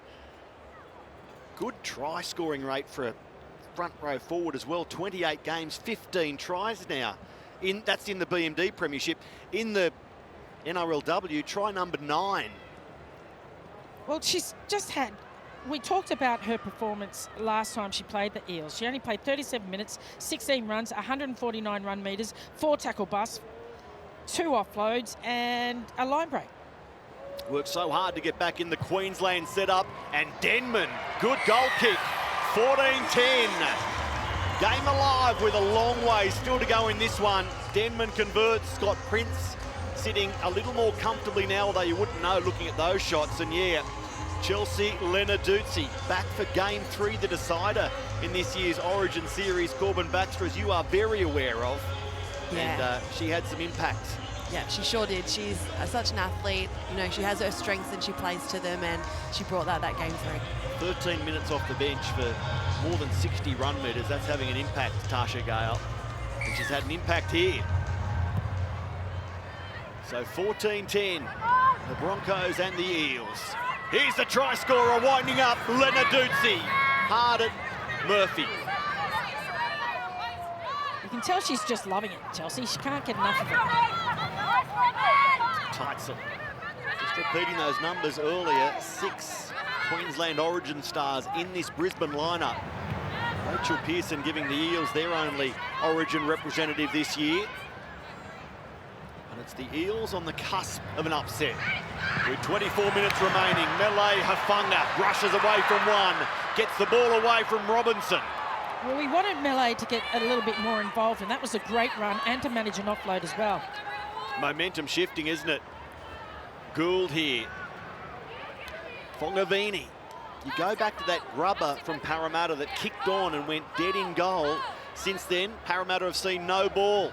Good try scoring rate for a front row forward as well. 28 games, 15 tries now. That's in the BMD premiership. In the NRLW, try number 9. Well, she's just had... We talked about her performance last time she played the Eels. She only played 37 minutes, 16 runs, 149 run metres, 4 tackle busts, 2 offloads and a line break. Worked so hard to get back in the Queensland setup, and Denman, good goal kick, 14-10. Game alive with a long way still to go in this one. Denman converts. Scott Prince sitting a little more comfortably now, although you wouldn't know looking at those shots. And yeah, Chelsea Lenarduzzi back for game 3, the decider in this year's Origin Series. Corbin Baxter, as you are very aware of. Yeah. And she had some impact. Yeah, she sure did. She's such an athlete. You know, she has her strengths and she plays to them, and she brought that game 3. 13 minutes off the bench for more than 60 run metres. That's having an impact, Tasha Gale. And she's had an impact here. So 14-10, the Broncos and the Eels. Here's the try scorer winding up, Lenarduzzi. Hard at Murphy. You can tell she's just loving it, Chelsea. She can't get enough of it. Tightson. Just repeating those numbers earlier, 6 Queensland Origin stars in this Brisbane lineup. Rachel Pearson giving the Eels their only Origin representative this year. And it's the Eels on the cusp of an upset. With 24 minutes remaining, Melee Hafunga rushes away from one, gets the ball away from Robinson. Well, we wanted Melee to get a little bit more involved, and that was a great run, and to manage an offload as well. Momentum shifting, isn't it? Gould here. Fongavini. You go back to that rubber from Parramatta that kicked on and went dead in goal. Since then, Parramatta have seen no ball.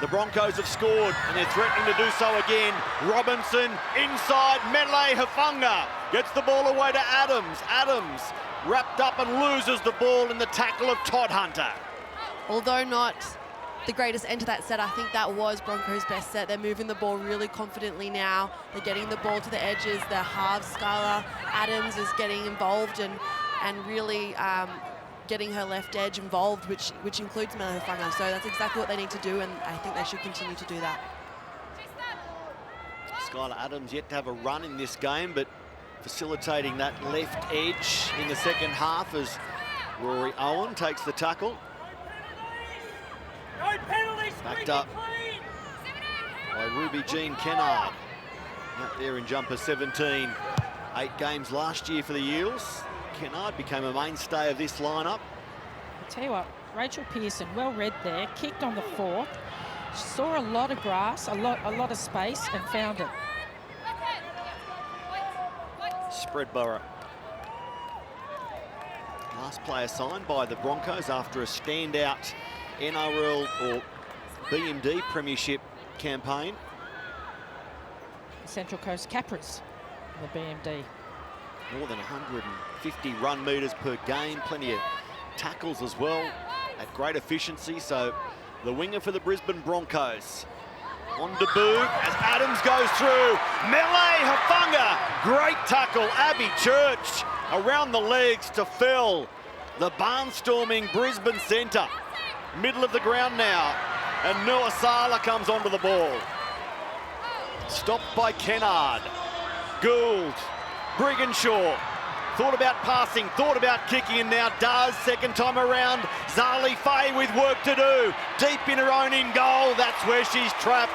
The Broncos have scored, and they're threatening to do so again. Robinson inside, Melee Hafunga gets the ball away to Adams. Adams wrapped up and loses the ball in the tackle of Todd Hunter. Although not the greatest end to that set, I think that was Broncos' best set. They're moving the ball really confidently now. They're getting the ball to the edges. Their halves, Skylar Adams, is getting involved and really getting her left edge involved, which includes Melee Hafunga. So that's exactly what they need to do, and I think they should continue to do that. Skylar Adams yet to have a run in this game, but facilitating that left edge in the second half as Rory Owen takes the tackle. Backed up by Ruby Jean Kennard. Out there in jumper 17. 8 games last year for the Eels. Kennard became a mainstay of this lineup. I'll tell you what, Rachel Pearson, well read there, kicked on the 4th. She saw a lot of grass, a lot of space, and found it. Spreadborough. Last player signed by the Broncos after a standout NRL or BMD premiership campaign. Central Coast Capras in the BMD. More than 150 run metres per game, plenty of tackles as well at great efficiency. So the winger for the Brisbane Broncos on debut as Adams goes through. Melee Hafunga, great tackle. Abby Church around the legs to fell the barnstorming Brisbane centre. Middle of the ground now, and Nuasala comes onto the ball. Stopped by Kennard. Gould, Brigginshaw, thought about passing, thought about kicking, and now does. Second time around, Zali Faye with work to do. Deep in her own in goal, that's where she's trapped.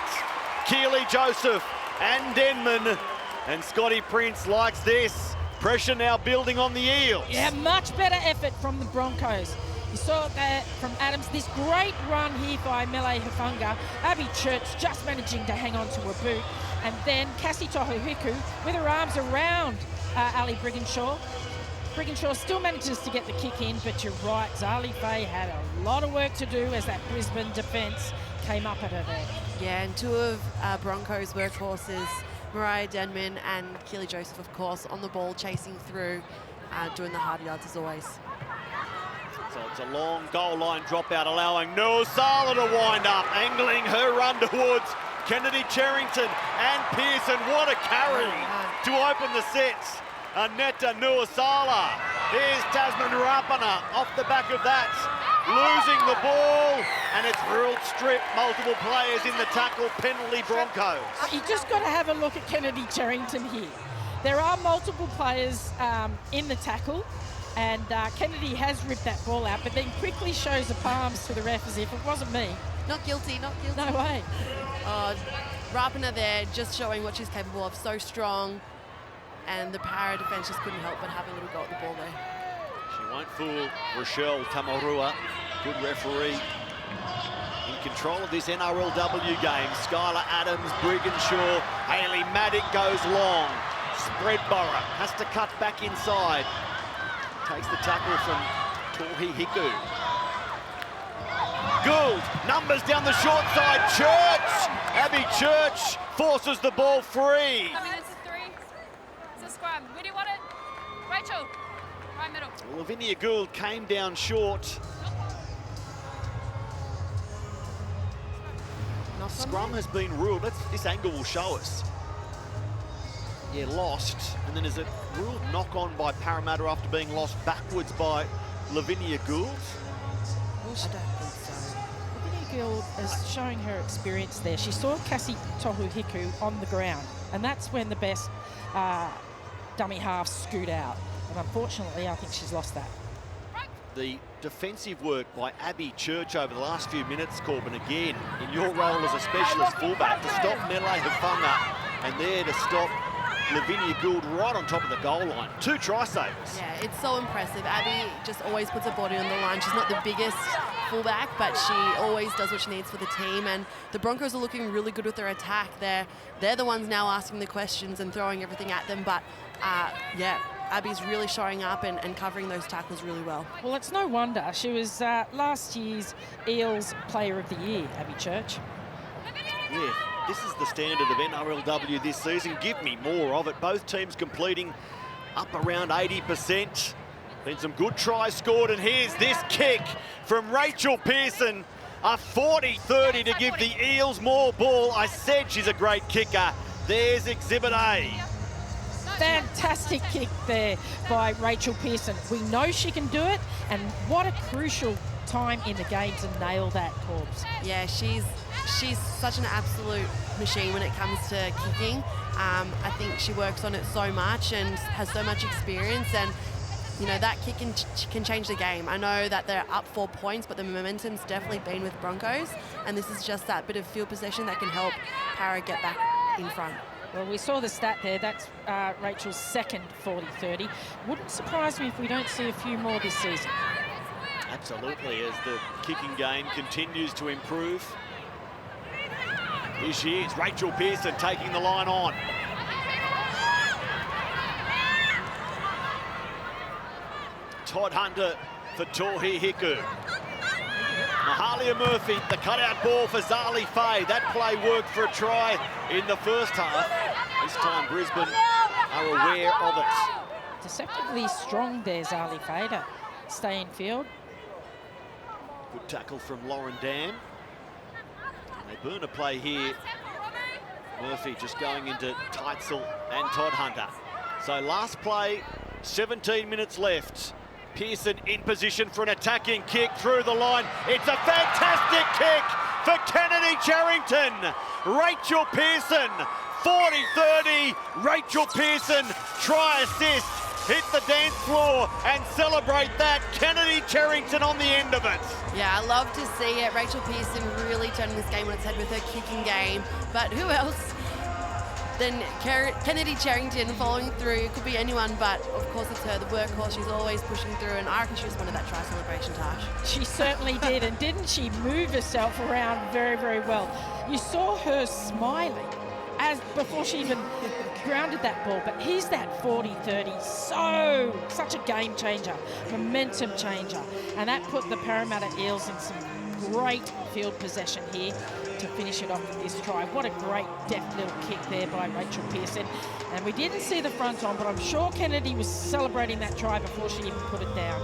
Keely Joseph and Denman, and Scotty Prince likes this. Pressure now building on the Eels. Yeah, much better effort from the Broncos. You saw that from Adams. This great run here by Melee Hafunga. Abby Church just managing to hang on to her boot. And then Cassie Tohuhiku with her arms around Ali Brigginshaw. Brigginshaw still manages to get the kick in, but you're right, Zali Faye had a lot of work to do as that Brisbane defence came up at her there. Yeah, and 2 of Broncos' workhorses, Mariah Denman and Keely Joseph, of course, on the ball, chasing through, doing the hard yards as always. So it's a long goal line dropout, allowing Nuasala to wind up, angling her run towards Kennedy Cherrington and Pearson. What a carry to open the sets. Aneta Nuasala. Here's Tasman Rapana off the back of that, losing the ball, and it's ruled strip. Multiple players in the tackle, penalty Broncos. You just got to have a look at Kennedy Cherrington here. There are multiple players in the tackle, and Kennedy has ripped that ball out, but then quickly shows the palms to the ref as if it wasn't me. Not guilty, not guilty. No way. Rapana there, just showing what she's capable of, so strong. And the Para defence just couldn't help but have a little go at the ball there. She won't fool Rochelle Tamarua. Good referee. In control of this NRLW game. Skylar Adams, Brigginshaw, Hayley Maddock goes long. Spreadborough has to cut back inside. Takes the tackle from Tohi Hiku. Gould, numbers down the short side. Church! Abby Church forces the ball free. I mean, it's a 3. It's a scrum. Where do you want it? Rachel, right middle. Lavinia Gould came down short. Scrum has been ruled. This angle will show us. Yeah, lost. And then is it ruled knock on by Parramatta after being lost backwards by Lavinia Gould? I don't think so. Lavinia Gould is showing her experience there. She saw Cassie Tohu-Hiku on the ground, and that's when the best dummy halves scoot out. And unfortunately, I think she's lost that. The defensive work by Abby Church over the last few minutes, Corbin, again, in your role as a specialist fullback, to stop Mele Hufanga, and there to stop Lavinia Gould right on top of the goal line. 2 try saves. Yeah, it's so impressive. Abby just always puts her body on the line. She's not the biggest fullback, but she always does what she needs for the team. And the Broncos are looking really good with their attack. They're the ones now asking the questions and throwing everything at them. But yeah, Abby's really showing up and covering those tackles really well. Well, it's no wonder. She was last year's Eels Player of the Year, Abby Church. Yeah, this is the standard of NRLW this season. Give me more of it. Both teams completing up around 80%. Been some good tries scored, and here's this kick from Rachel Pearson. A 40-30 to give the Eels more ball. I said she's a great kicker. There's Exhibit A. Fantastic kick there by Rachel Pearson. We know she can do it, and what a crucial time in the game to nail that, Corbs. Yeah, she's such an absolute machine when it comes to kicking. I think she works on it so much and has so much experience, and you know, that kick can change the game. I know that they're up 4 points, but the momentum's definitely been with Broncos, and this is just that bit of field possession that can help Para get back in front. Well, we saw the stat there. That's Rachel's second 40-30. Wouldn't surprise me if we don't see a few more this season. Absolutely, as the kicking game continues to improve. Here she is, Rachel Pearson taking the line on. Todd Hunter for Tohi Hiku. Mahalia Murphy, the cutout ball for Zali Faye. That play worked for a try in the first half. This time Brisbane are aware of it. Deceptively strong there, Zali Faye, to stay in field. Good tackle from Lauren Dam. They burn a play here. Murphy just going into Teitzel and Todd Hunter. So last play, 17 minutes left. Pearson in position for an attacking kick through the line. It's a fantastic kick for Kennedy Cherrington. Rachel Pearson, 40-30. Rachel Pearson, try assist. Hit the dance floor and celebrate that. Kennedy Cherrington on the end of it. Yeah, I love to see it. Rachel Pearson really turning this game on its head with her kicking game. But who else than Kennedy Cherrington following through? It could be anyone, but of course it's her, the workhorse. She's always pushing through, and I reckon she just wanted that try celebration, Tash. She certainly did, and didn't she move herself around very, very well? You saw her smiling as before she even grounded that ball, but here's that 40-30, such a game changer, momentum changer, and that put the Parramatta Eels in some great field possession here to finish it off with this try. What a great deft little kick there by Rachel Pearson, and we didn't see the front on, but I'm sure Kennedy was celebrating that try before she even put it down.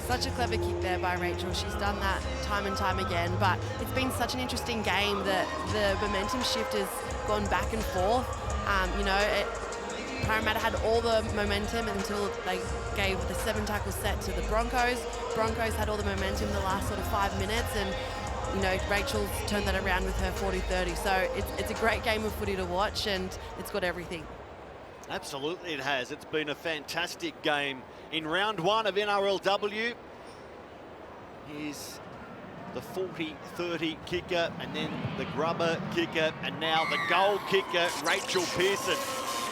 Such a clever kick there by Rachel. She's done that time and time again, but it's been such an interesting game that the momentum shift has gone back and forth. Parramatta had all the momentum until they gave the 7-tackle set to the Broncos. Broncos had all the momentum the last sort of 5 minutes, and Rachel's turned that around with her 40-30. So it's a great game of footy to watch, and it's got everything. Absolutely it has. It's been a fantastic game. In round 1 of NRLW, here's the 40-30 kicker, and then the grubber kicker, and now the goal kicker, Rachel Pearson.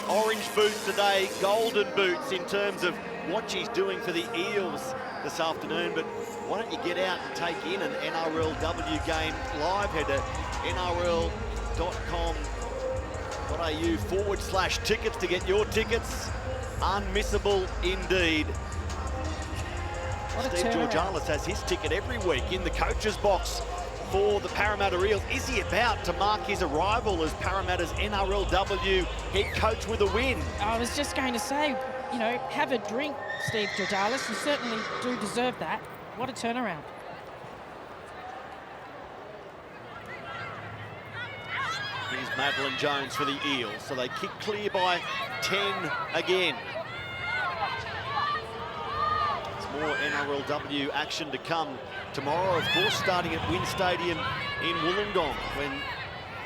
Orange boots today, golden boots in terms of what she's doing for the Eels this afternoon. But why don't you get out and take in an NRLW game live? Head to nrl.com.au/tickets to get your tickets. Unmissable indeed. Steve Georgalis has his ticket every week in the coach's box for the Parramatta Eels. Is he about to mark his arrival as Parramatta's NRLW head coach with a win? I was just going to say, have a drink, Steve Georgalis. You certainly do deserve that. What a turnaround. Here's Madeline Jones for the Eels. So they kick clear by 10 again. More NRLW action to come tomorrow, of course, starting at Wynn Stadium in Wollongong when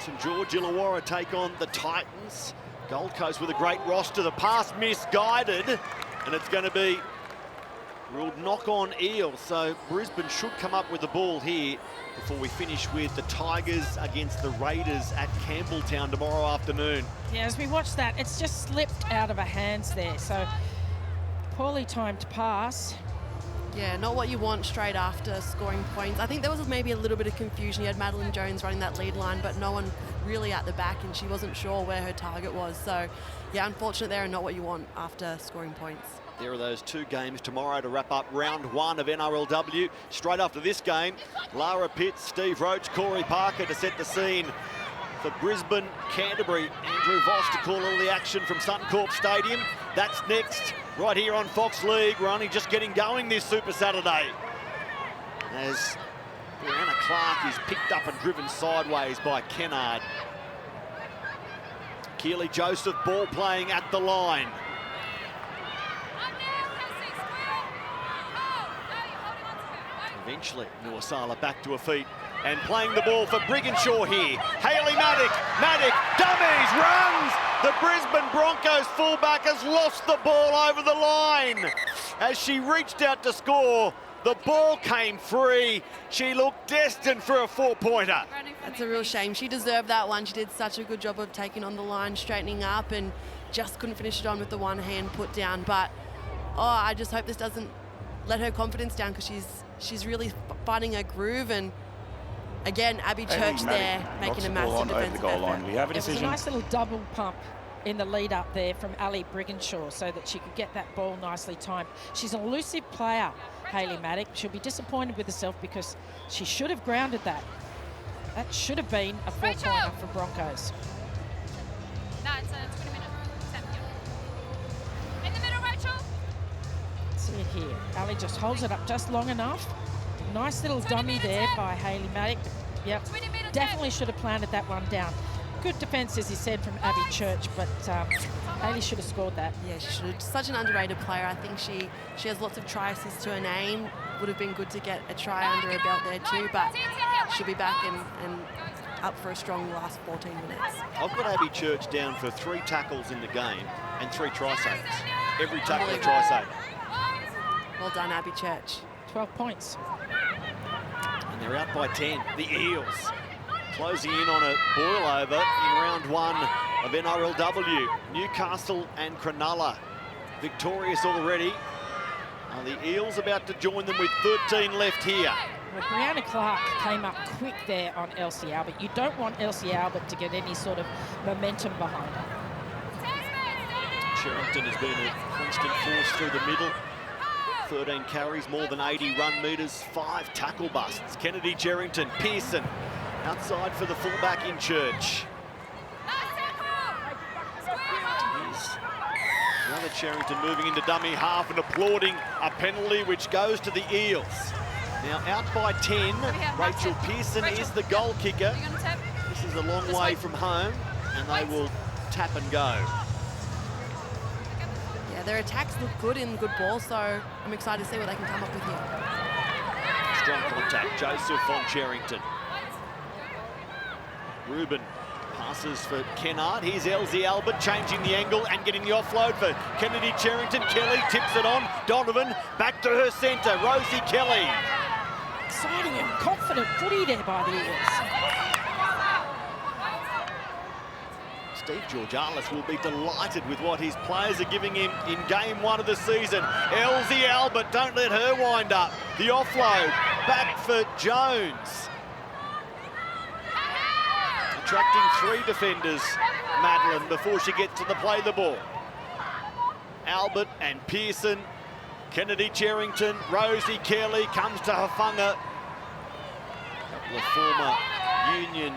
St George Illawarra take on the Titans. Gold Coast with a great roster. The pass misguided, and it's going to be ruled knock on Eels. So Brisbane should come up with the ball here before we finish with the Tigers against the Raiders at Campbelltown tomorrow afternoon. Yeah, as we watch that, it's just slipped out of her hands there. So poorly timed pass. Yeah, not what you want straight after scoring points. I think there was maybe a little bit of confusion. You had Madeline Jones running that lead line, but no one really at the back, and she wasn't sure where her target was. So, yeah, unfortunate there, and not what you want after scoring points. There are those 2 games tomorrow to wrap up round 1 of NRLW. Straight after this game, Lara Pitts, Steve Roach, Corey Parker to set the scene for Brisbane, Canterbury. Andrew Voss to call all the action from Suncorp Stadium. That's next, right here on Fox League. We're only just getting going this Super Saturday, as Brianna Clark is picked up and driven sideways by Kennard. Keely Joseph ball playing at the line. Eventually, Nuasala back to her feet and playing the ball for Brigginshaw here. Hayley Maddock dummies, runs! The Brisbane Broncos fullback has lost the ball over the line. As she reached out to score, the ball came free. She looked destined for a 4-pointer. That's a real shame. She deserved that one. She did such a good job of taking on the line, straightening up, and just couldn't finish it on with the one hand put down. But, I just hope this doesn't let her confidence down, because she's really finding her groove. And again, Abby Church there making a massive defensive effort. We have a decision. It was a nice little double pump in the lead up there from Ali Brigginshaw so that she could get that ball nicely timed. She's an elusive player, Hayley Maddock. She'll be disappointed with herself because she should have grounded that. That should have been a 4-pointer for Broncos. No, it's a 20-minute set. In the middle, Rachel. See it here. Ali just holds it up just long enough. Nice little dummy there by Hayley Maddock. Yep, definitely should have planted that one down. Good defence, as he said, from Abby Church, but Hayley should have scored that. Yeah, she should have. Such an underrated player. I think she has lots of try assists to her name. Would have been good to get a try under her belt there too, but she'll be back and up for a strong last 14 minutes. I've got Abby Church down for 3 tackles in the game and 3 try saves. Every tackle a try save. Well done, Abby Church. 12 points. And they're out by 10. The Eels closing in on a boil over in round 1 of NRLW. Newcastle and Cronulla victorious already. Are the Eels about to join them with 13 left here? Well, Brianna Clark came up quick there on Elsie Albert. You don't want Elsie Albert to get any sort of momentum behind her. Cherrington has been a constant force through the middle. 13 carries, more than 80 run metres, 5 tackle busts. Kennedy, Cherrington, Pearson outside for the fullback in Church. Here's Another Cherrington moving into dummy half and applauding a penalty which goes to the Eels. Now out by 10, Rachel Pearson is the goal kicker. This is a long way from home, and they will tap and go. Yeah, their attacks look good in good ball, so I'm excited to see what they can come up with here. Strong contact, Joseph on Cherrington. Ruben passes for Kennard. Here's Elsie Albert changing the angle and getting the offload for Kennedy Cherrington. Kelly tips it on. Donovan back to her centre. Rosie Kelly. Exciting and confident footy there by the Eels. Steve Georgalis will be delighted with what his players are giving him in game 1 of the season. Elsie Albert, don't let her wind up. The offload back for Jones. Attracting 3 defenders, Madeline, before she gets to the play the ball. Albert and Pearson, Kennedy Cherrington, Rosie Kelly comes to Hafanga. A couple of former Union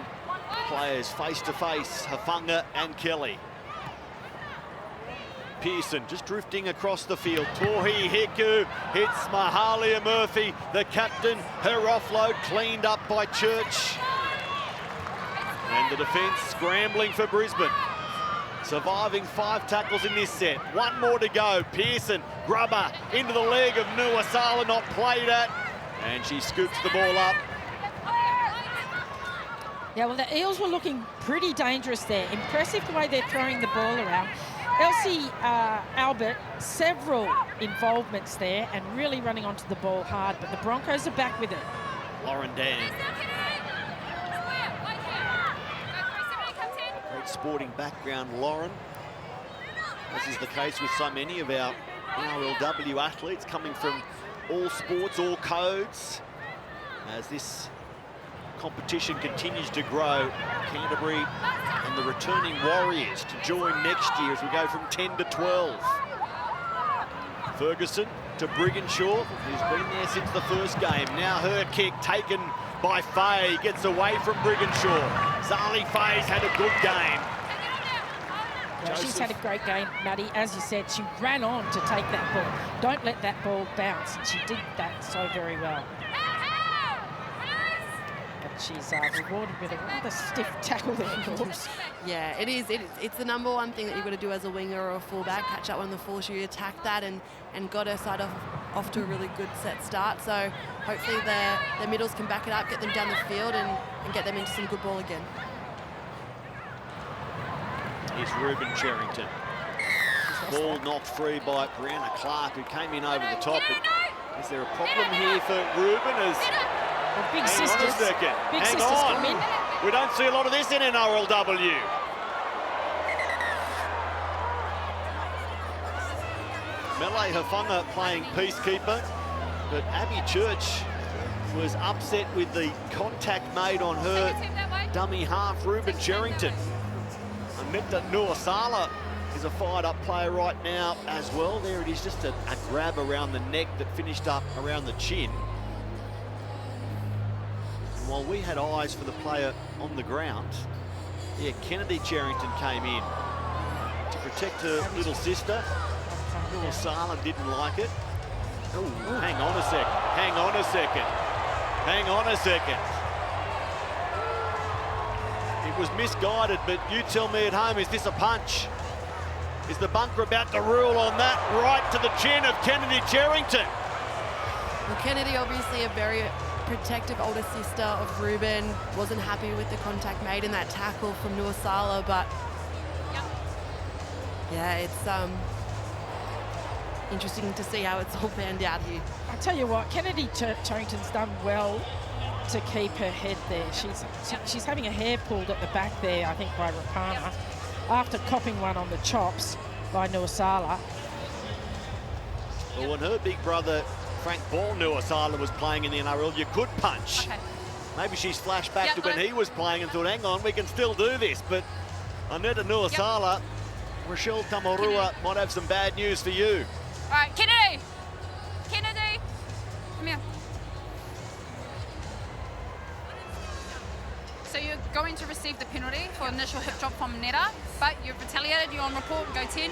players face to face, Hafanga and Kelly. Pearson just drifting across the field. Tohi Hiku hits Mahalia Murphy, the captain. Her offload cleaned up by Church. And the defence scrambling for Brisbane. Surviving 5 tackles in this set. 1 more to go. Pearson, grubber into the leg of Nuasala, not played at. And she scoops the ball up. Yeah, well, the Eels were looking pretty dangerous there. Impressive the way they're throwing the ball around. Elsie Albert, several involvements there and really running onto the ball hard, but the Broncos are back with it. Lauren Dan. Great sporting background, Lauren. This is the case with so many of our NRLW athletes coming from all sports, all codes. As this competition continues to grow, Canterbury and the returning Warriors to join next year as we go from 10 to 12. Ferguson to Brigginshaw, who's been there since the first game. Now her kick taken by Fay, gets away from Brigginshaw. Zali Fay's had a good game. Yeah, she's had a great game, Maddie. As you said, she ran on to take that ball. Don't let that ball bounce. She did that so very well. But she's rewarded with a rather stiff tackle there, of course. Yeah, it is. It's the number one thing that you've got to do as a winger or a fullback. Catch up on the full, you attack that and got her side off to a really good set start. So hopefully the middles can back it up, get them down the field and get them into some good ball again. Here's Ruben Cherrington. Ball knocked free by Brianna Clark, who came in over the top. But is there a problem here for Ruben? As Big hang sisters. on a second. Big Hang sisters on. come in. We don't see a lot of this in NRLW. Melee Hafanga playing peacekeeper, but Abby Church was upset with the contact made on her dummy half, Ruben Cherrington. Anita Nuasala is a fired-up player right now as well. There it is, just a grab around the neck that finished up around the chin. And while we had eyes for the player on the ground, yeah, Kennedy Cherrington came in to protect her little sister. Nuasala didn't like it. Ooh, hang on a second, hang on a second, hang on a second. It was misguided, but you tell me at home, is this a punch? Is the bunker about to rule on that? Right to the chin of Kennedy Cherrington. Well, Kennedy, obviously a very protective older sister of Ruben, wasn't happy with the contact made in that tackle from Nuasala, but yeah, it's interesting to see how it's all panned out here. I tell you what, Kennedy Cherrington's done well to keep her head there. She's having a hair pulled at the back there, I think, by Rapana, after copping one on the chops by Nuasala. Well, when her big brother Frank Ball Nuasala was playing in the NRL, you could punch. Okay. Maybe she's flashed back to when he was playing and thought, hang on, we can still do this. But Aneta Nuasala, Rochelle Tamarua might have some bad news for you. All right, Kennedy. Kennedy, come here. So you're going to receive the penalty for initial hip drop from Netta, but you've retaliated, you're on report, go 10.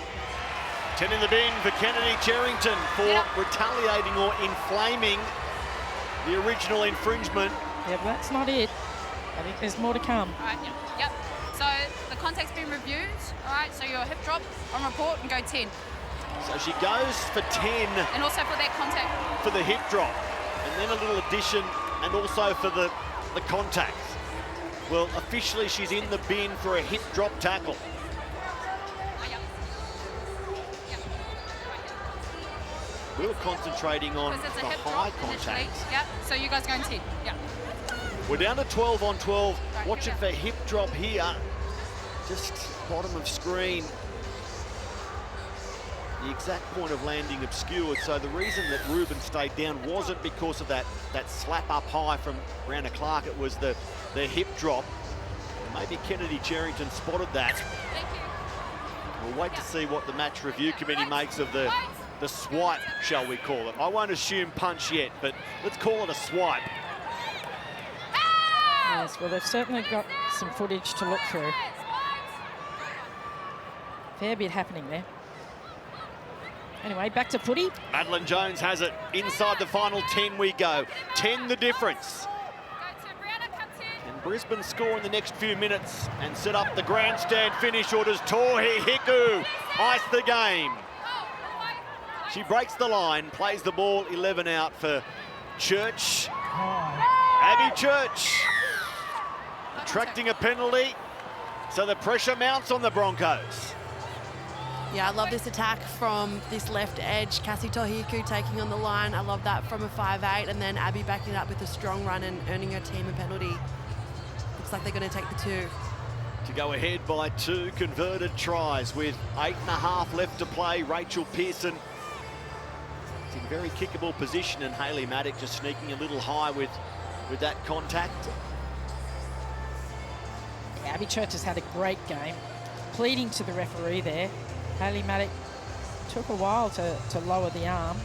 10 in the bin for Kennedy Cherrington for retaliating or inflaming the original infringement. Yeah, but that's not it. I think there's more to come. All right, yep. So the contact's been reviewed. All right, so your hip drop on report and go 10. So she goes for 10 And also for that contact. for the hip drop, and then a little addition, and also for the contact. Well, officially she's in the bin for a hip drop tackle. We were concentrating on Because it's a the hip high drop initially. contact. Yep. So you guys going 10. Yeah. We're down to 12 on 12. Right, Watching yeah. for hip drop here. Just bottom of screen. The exact point of landing obscured. So the reason that Ruben stayed down wasn't because of that slap up high from Brianna Clark. It was the hip drop. Maybe Kennedy Cherrington spotted that. Thank you. We'll wait to see what the match review committee makes of the swipe, shall we call it. I won't assume punch yet, but let's call it a swipe. Yes, well, they've certainly got some footage to look through. Fair bit happening there. Anyway, back to footy. Madeline Jones has it. Inside the final 10 we go. 10 the difference. And Brisbane score in the next few minutes and set up the grandstand finish, or does Tohi Hiku ice the game? She breaks the line, plays the ball 11 out for Church. Abby Church attracting a penalty, so the pressure mounts on the Broncos. Yeah, I love this attack from this left edge. Cassie Tohiku taking on the line. I love that from a 5'8", and then Abby backing it up with a strong run and earning her team a penalty. Looks like they're going to take the 2. To go ahead by 2 converted tries with 8.5 left to play. Rachel Pearson is in very kickable position, and Hayley Maddock just sneaking a little high with that contact. Yeah, Abby Church has had a great game. Pleading to the referee there. Hayley Maddock took a while to lower the arm.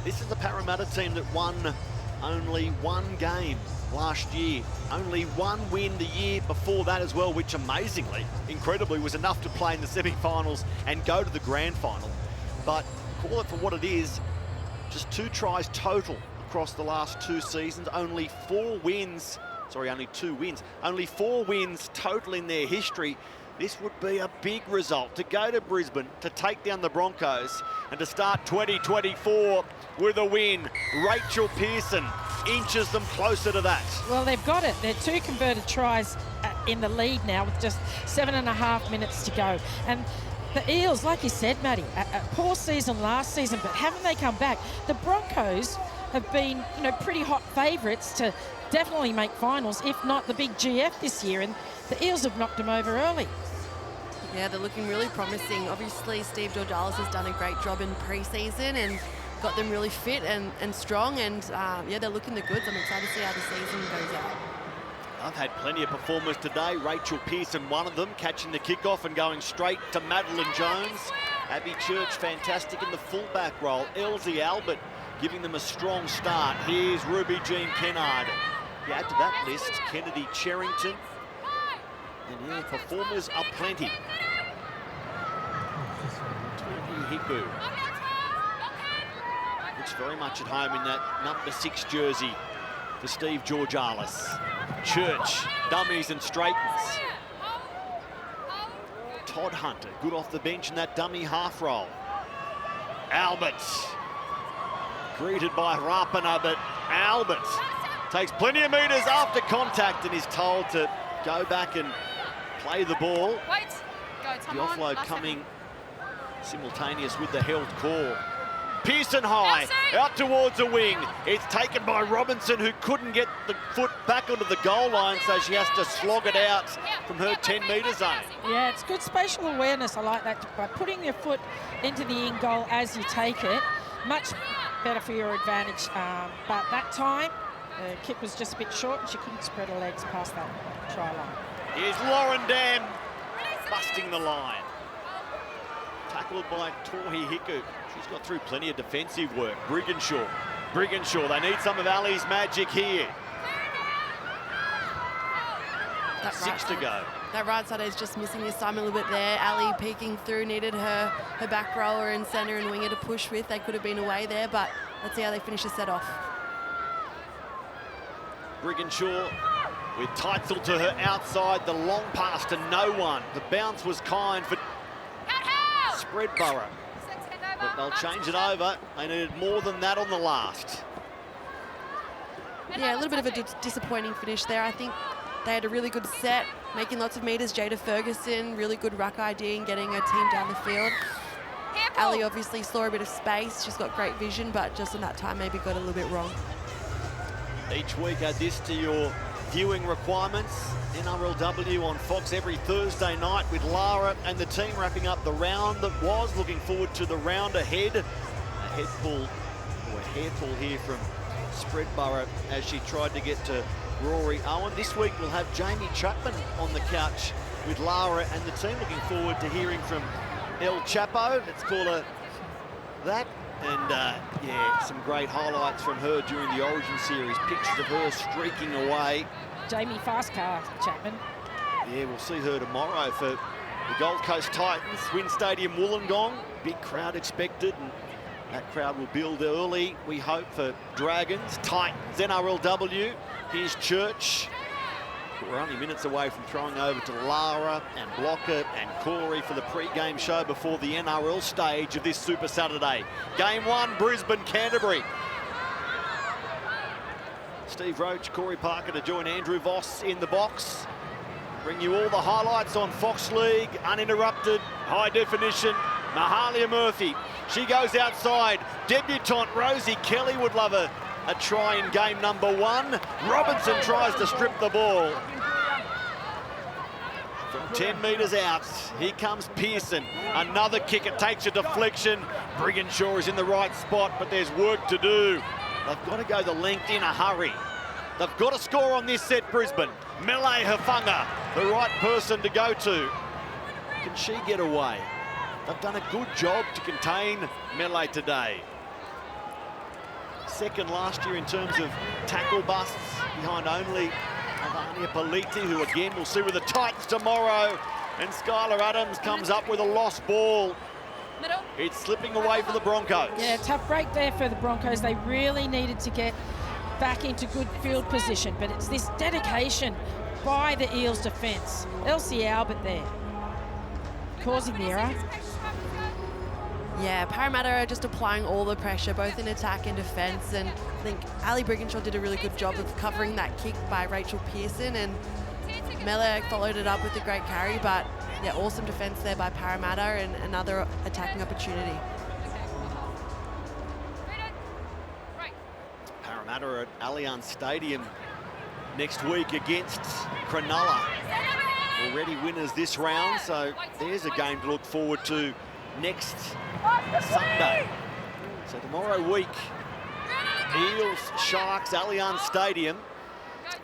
This is the Parramatta team that won only 1 game last year. Only 1 win the year before that as well, which amazingly, incredibly, was enough to play in the semi-finals and go to the grand final. But call it for what it is, just 2 tries total across the last 2 seasons. Only 4 wins, sorry, only 2 wins. Only 4 wins total in their history. This would be a big result to go to Brisbane, to take down the Broncos, and to start 2024 with a win. Rachel Pearson inches them closer to that. Well, they've got it. They're 2 converted tries in the lead now with just 7.5 minutes to go. And the Eels, like you said, Maddie, a poor season last season, but haven't they come back? The Broncos have been, pretty hot favourites to definitely make finals, if not the big GF this year, and the Eels have knocked them over early. Yeah, they're looking really promising. Obviously, Steve Georgalis has done a great job in pre-season and got them really fit and strong, and yeah, they're looking the goods. I'm excited to see how the season goes out. I've had plenty of performers today. Rachel Pearson, one of them, catching the kickoff and going straight to Madeline Jones. Abby Church, fantastic in the fullback role. Elsie Albert giving them a strong start. Here's Ruby Jean Kennard. You add to that list Kennedy Cherrington. And yeah, performers are plenty. Tohi Hiku looks very much at home in that number 6 jersey for Steve Georgalis. Church, dummies and straightens. Todd Hunter, good off the bench in that dummy half roll. Albert, greeted by Rapana, but Albert takes plenty of metres after contact and is told to go back and play the ball. Wait. Go, The Tom on. offload Last coming simultaneous with the held call. Pearson high, out towards a wing. It's taken by Robinson, who couldn't get the foot back onto the goal line, so she has to slog it out from her 10-metre zone. Yeah, it's good spatial awareness. I like that. By putting your foot into the in goal as you take it, much better for your advantage. But that time, the kick was just a bit short and she couldn't spread her legs past that try line. Here's Lauren Dam busting the line. Tackled by Tohi Hiku. She's got through plenty of defensive work. Brigginshaw, they need some of Ali's magic here. That's 6 to go. That right side is just missing this time a little bit there. Ali peeking through, needed her back rower and centre and winger to push with. They could have been away there, but let's see how they finish the set off. Brigginshaw with Teitzel to her outside, the long pass to no one. The bounce was kind for Spreadborough, but they'll change it over. They needed more than that on the last. Yeah, a little bit of a disappointing finish there. I think they had a really good set, making lots of meters. Jada Ferguson, really good ruck ID and getting her team down the field. Ali obviously saw a bit of space. She's got great vision, but just in that time maybe got a little bit wrong. Each week add this to your viewing requirements. NRLW on Fox every Thursday night with Lara and the team wrapping up the round that was. Looking forward to the round ahead. A head pull, or a hair pull here from Spreadborough as she tried to get to Rory Owen. This week we'll have Jamie Chapman on the couch with Lara and the team. Looking forward to hearing from El Chapo, let's call her that. And yeah, some great highlights from her during the Origin series. Pictures of her streaking away. Jamie Fast Car Chapman. Yeah, we'll see her tomorrow for the Gold Coast Titans. Win Stadium Wollongong. Big crowd expected, and that crowd will build early, we hope, for Dragons, Titans, NRLW. Here's Church. We're only minutes away from throwing over to Lara and Blocker and Corey for the pre-game show before the NRL stage of this Super Saturday. Game 1, Brisbane-Canterbury. Steve Roach, Corey Parker to join Andrew Voss in the box. Bring you all the highlights on Fox League, uninterrupted, high definition. Mahalia Murphy, she goes outside. Debutante Rosie Kelly would love a try in game number 1. Robinson tries to strip the ball. From 10 metres out, here comes Pearson. Another kick, it takes a deflection. Brigginshaw is in the right spot, but there's work to do. They've got to go the length in a hurry. They've got to score on this set, Brisbane. Melee Hafunga, the right person to go to. Can she get away? They've done a good job to contain Melee today. Second last year in terms of tackle busts, behind only Avania Politi, who again we'll see with the Titans tomorrow. And Skylar Adams comes up with a lost ball. It's slipping away for the Broncos. Yeah, tough break there for the Broncos. They really needed to get back into good field position, but it's this dedication by the Eels defence. Elsie Albert there, causing the error. Yeah, Parramatta are just applying all the pressure, both in attack and defence, and I think Ali Brigginshaw did a really good job of covering that kick by Rachel Pearson, and Mele followed it up with a great carry, but yeah, awesome defence there by Parramatta and another attacking opportunity. Parramatta are at Allianz Stadium next week against Cronulla. Already winners this round, so there's a game to look forward to next Sunday. So tomorrow week, Eels, Sharks, Allianz Stadium.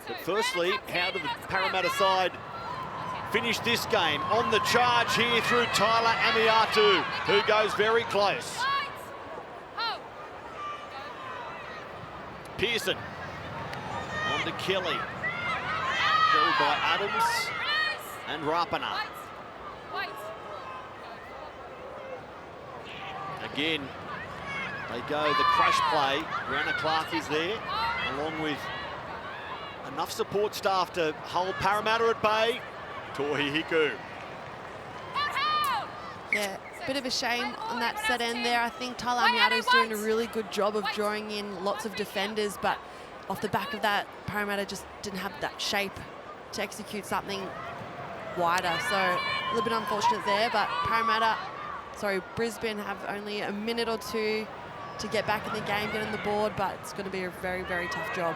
But firstly, how did the Parramatta side finish this game? On the charge here through Tyler Amiatu, who goes very close. Pearson on to Kelly. Held by Adams and Rapana. Again, they go the crash play. Brianna Clark is there, along with enough support staff to hold Parramatta at bay. Tohi Hiku. Yeah, bit of a shame on that set end there. I think Tyler Amiato's doing a really good job of drawing in lots of defenders, but off the back of that, Parramatta just didn't have that shape to execute something wider. So a little bit unfortunate there, but Brisbane have only a minute or two to get back in the game, get on the board, but it's going to be a very, very tough job.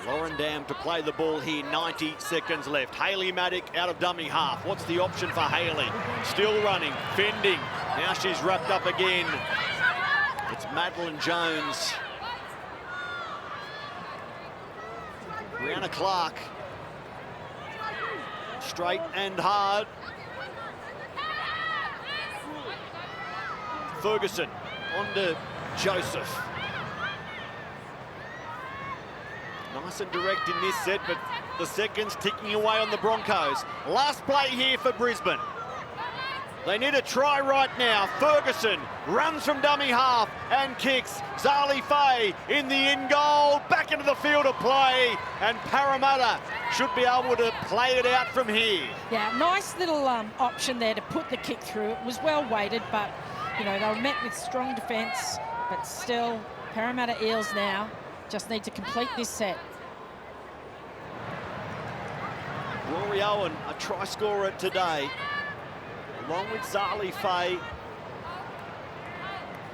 Lauren Dam to play the ball here, 90 seconds left. Hayley Maddock out of dummy half. What's the option for Hayley? Still running, fending. Now she's wrapped up again. It's Madeline Jones. Brianna Clark. Straight and hard. Ferguson on to Joseph. Nice and direct in this set, but the seconds ticking away on the Broncos. Last play here for Brisbane. They need a try right now. Ferguson runs from dummy half and kicks. Zali Faye in the in goal, back into the field of play, and Parramatta should be able to play it out from here. Yeah, nice little option there to put the kick through. It was well weighted, but you know, they were met with strong defence, but still Parramatta Eels now just need to complete this set. Rory Owen, a try scorer today, along with Zali Faye,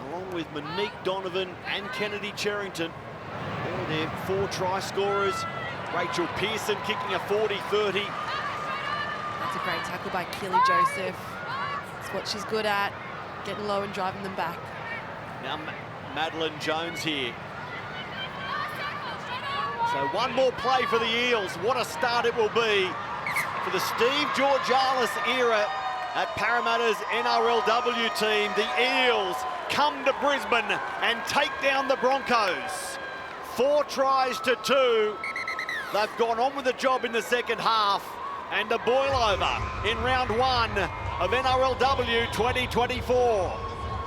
along with Monique Donovan and Kennedy Cherrington. All their 4 try scorers. Rachel Pearson kicking a 40-30. That's a great tackle by Keely Joseph. That's what she's good at, getting low and driving them back. Now Madeline Jones here. So one more play for the Eels. What a start it will be for the Steve Georgalis era at Parramatta's NRLW team. The Eels come to Brisbane and take down the Broncos. 4 tries to 2. They've gone on with the job in the second half, and a boil over in round 1 of NRLW 2024.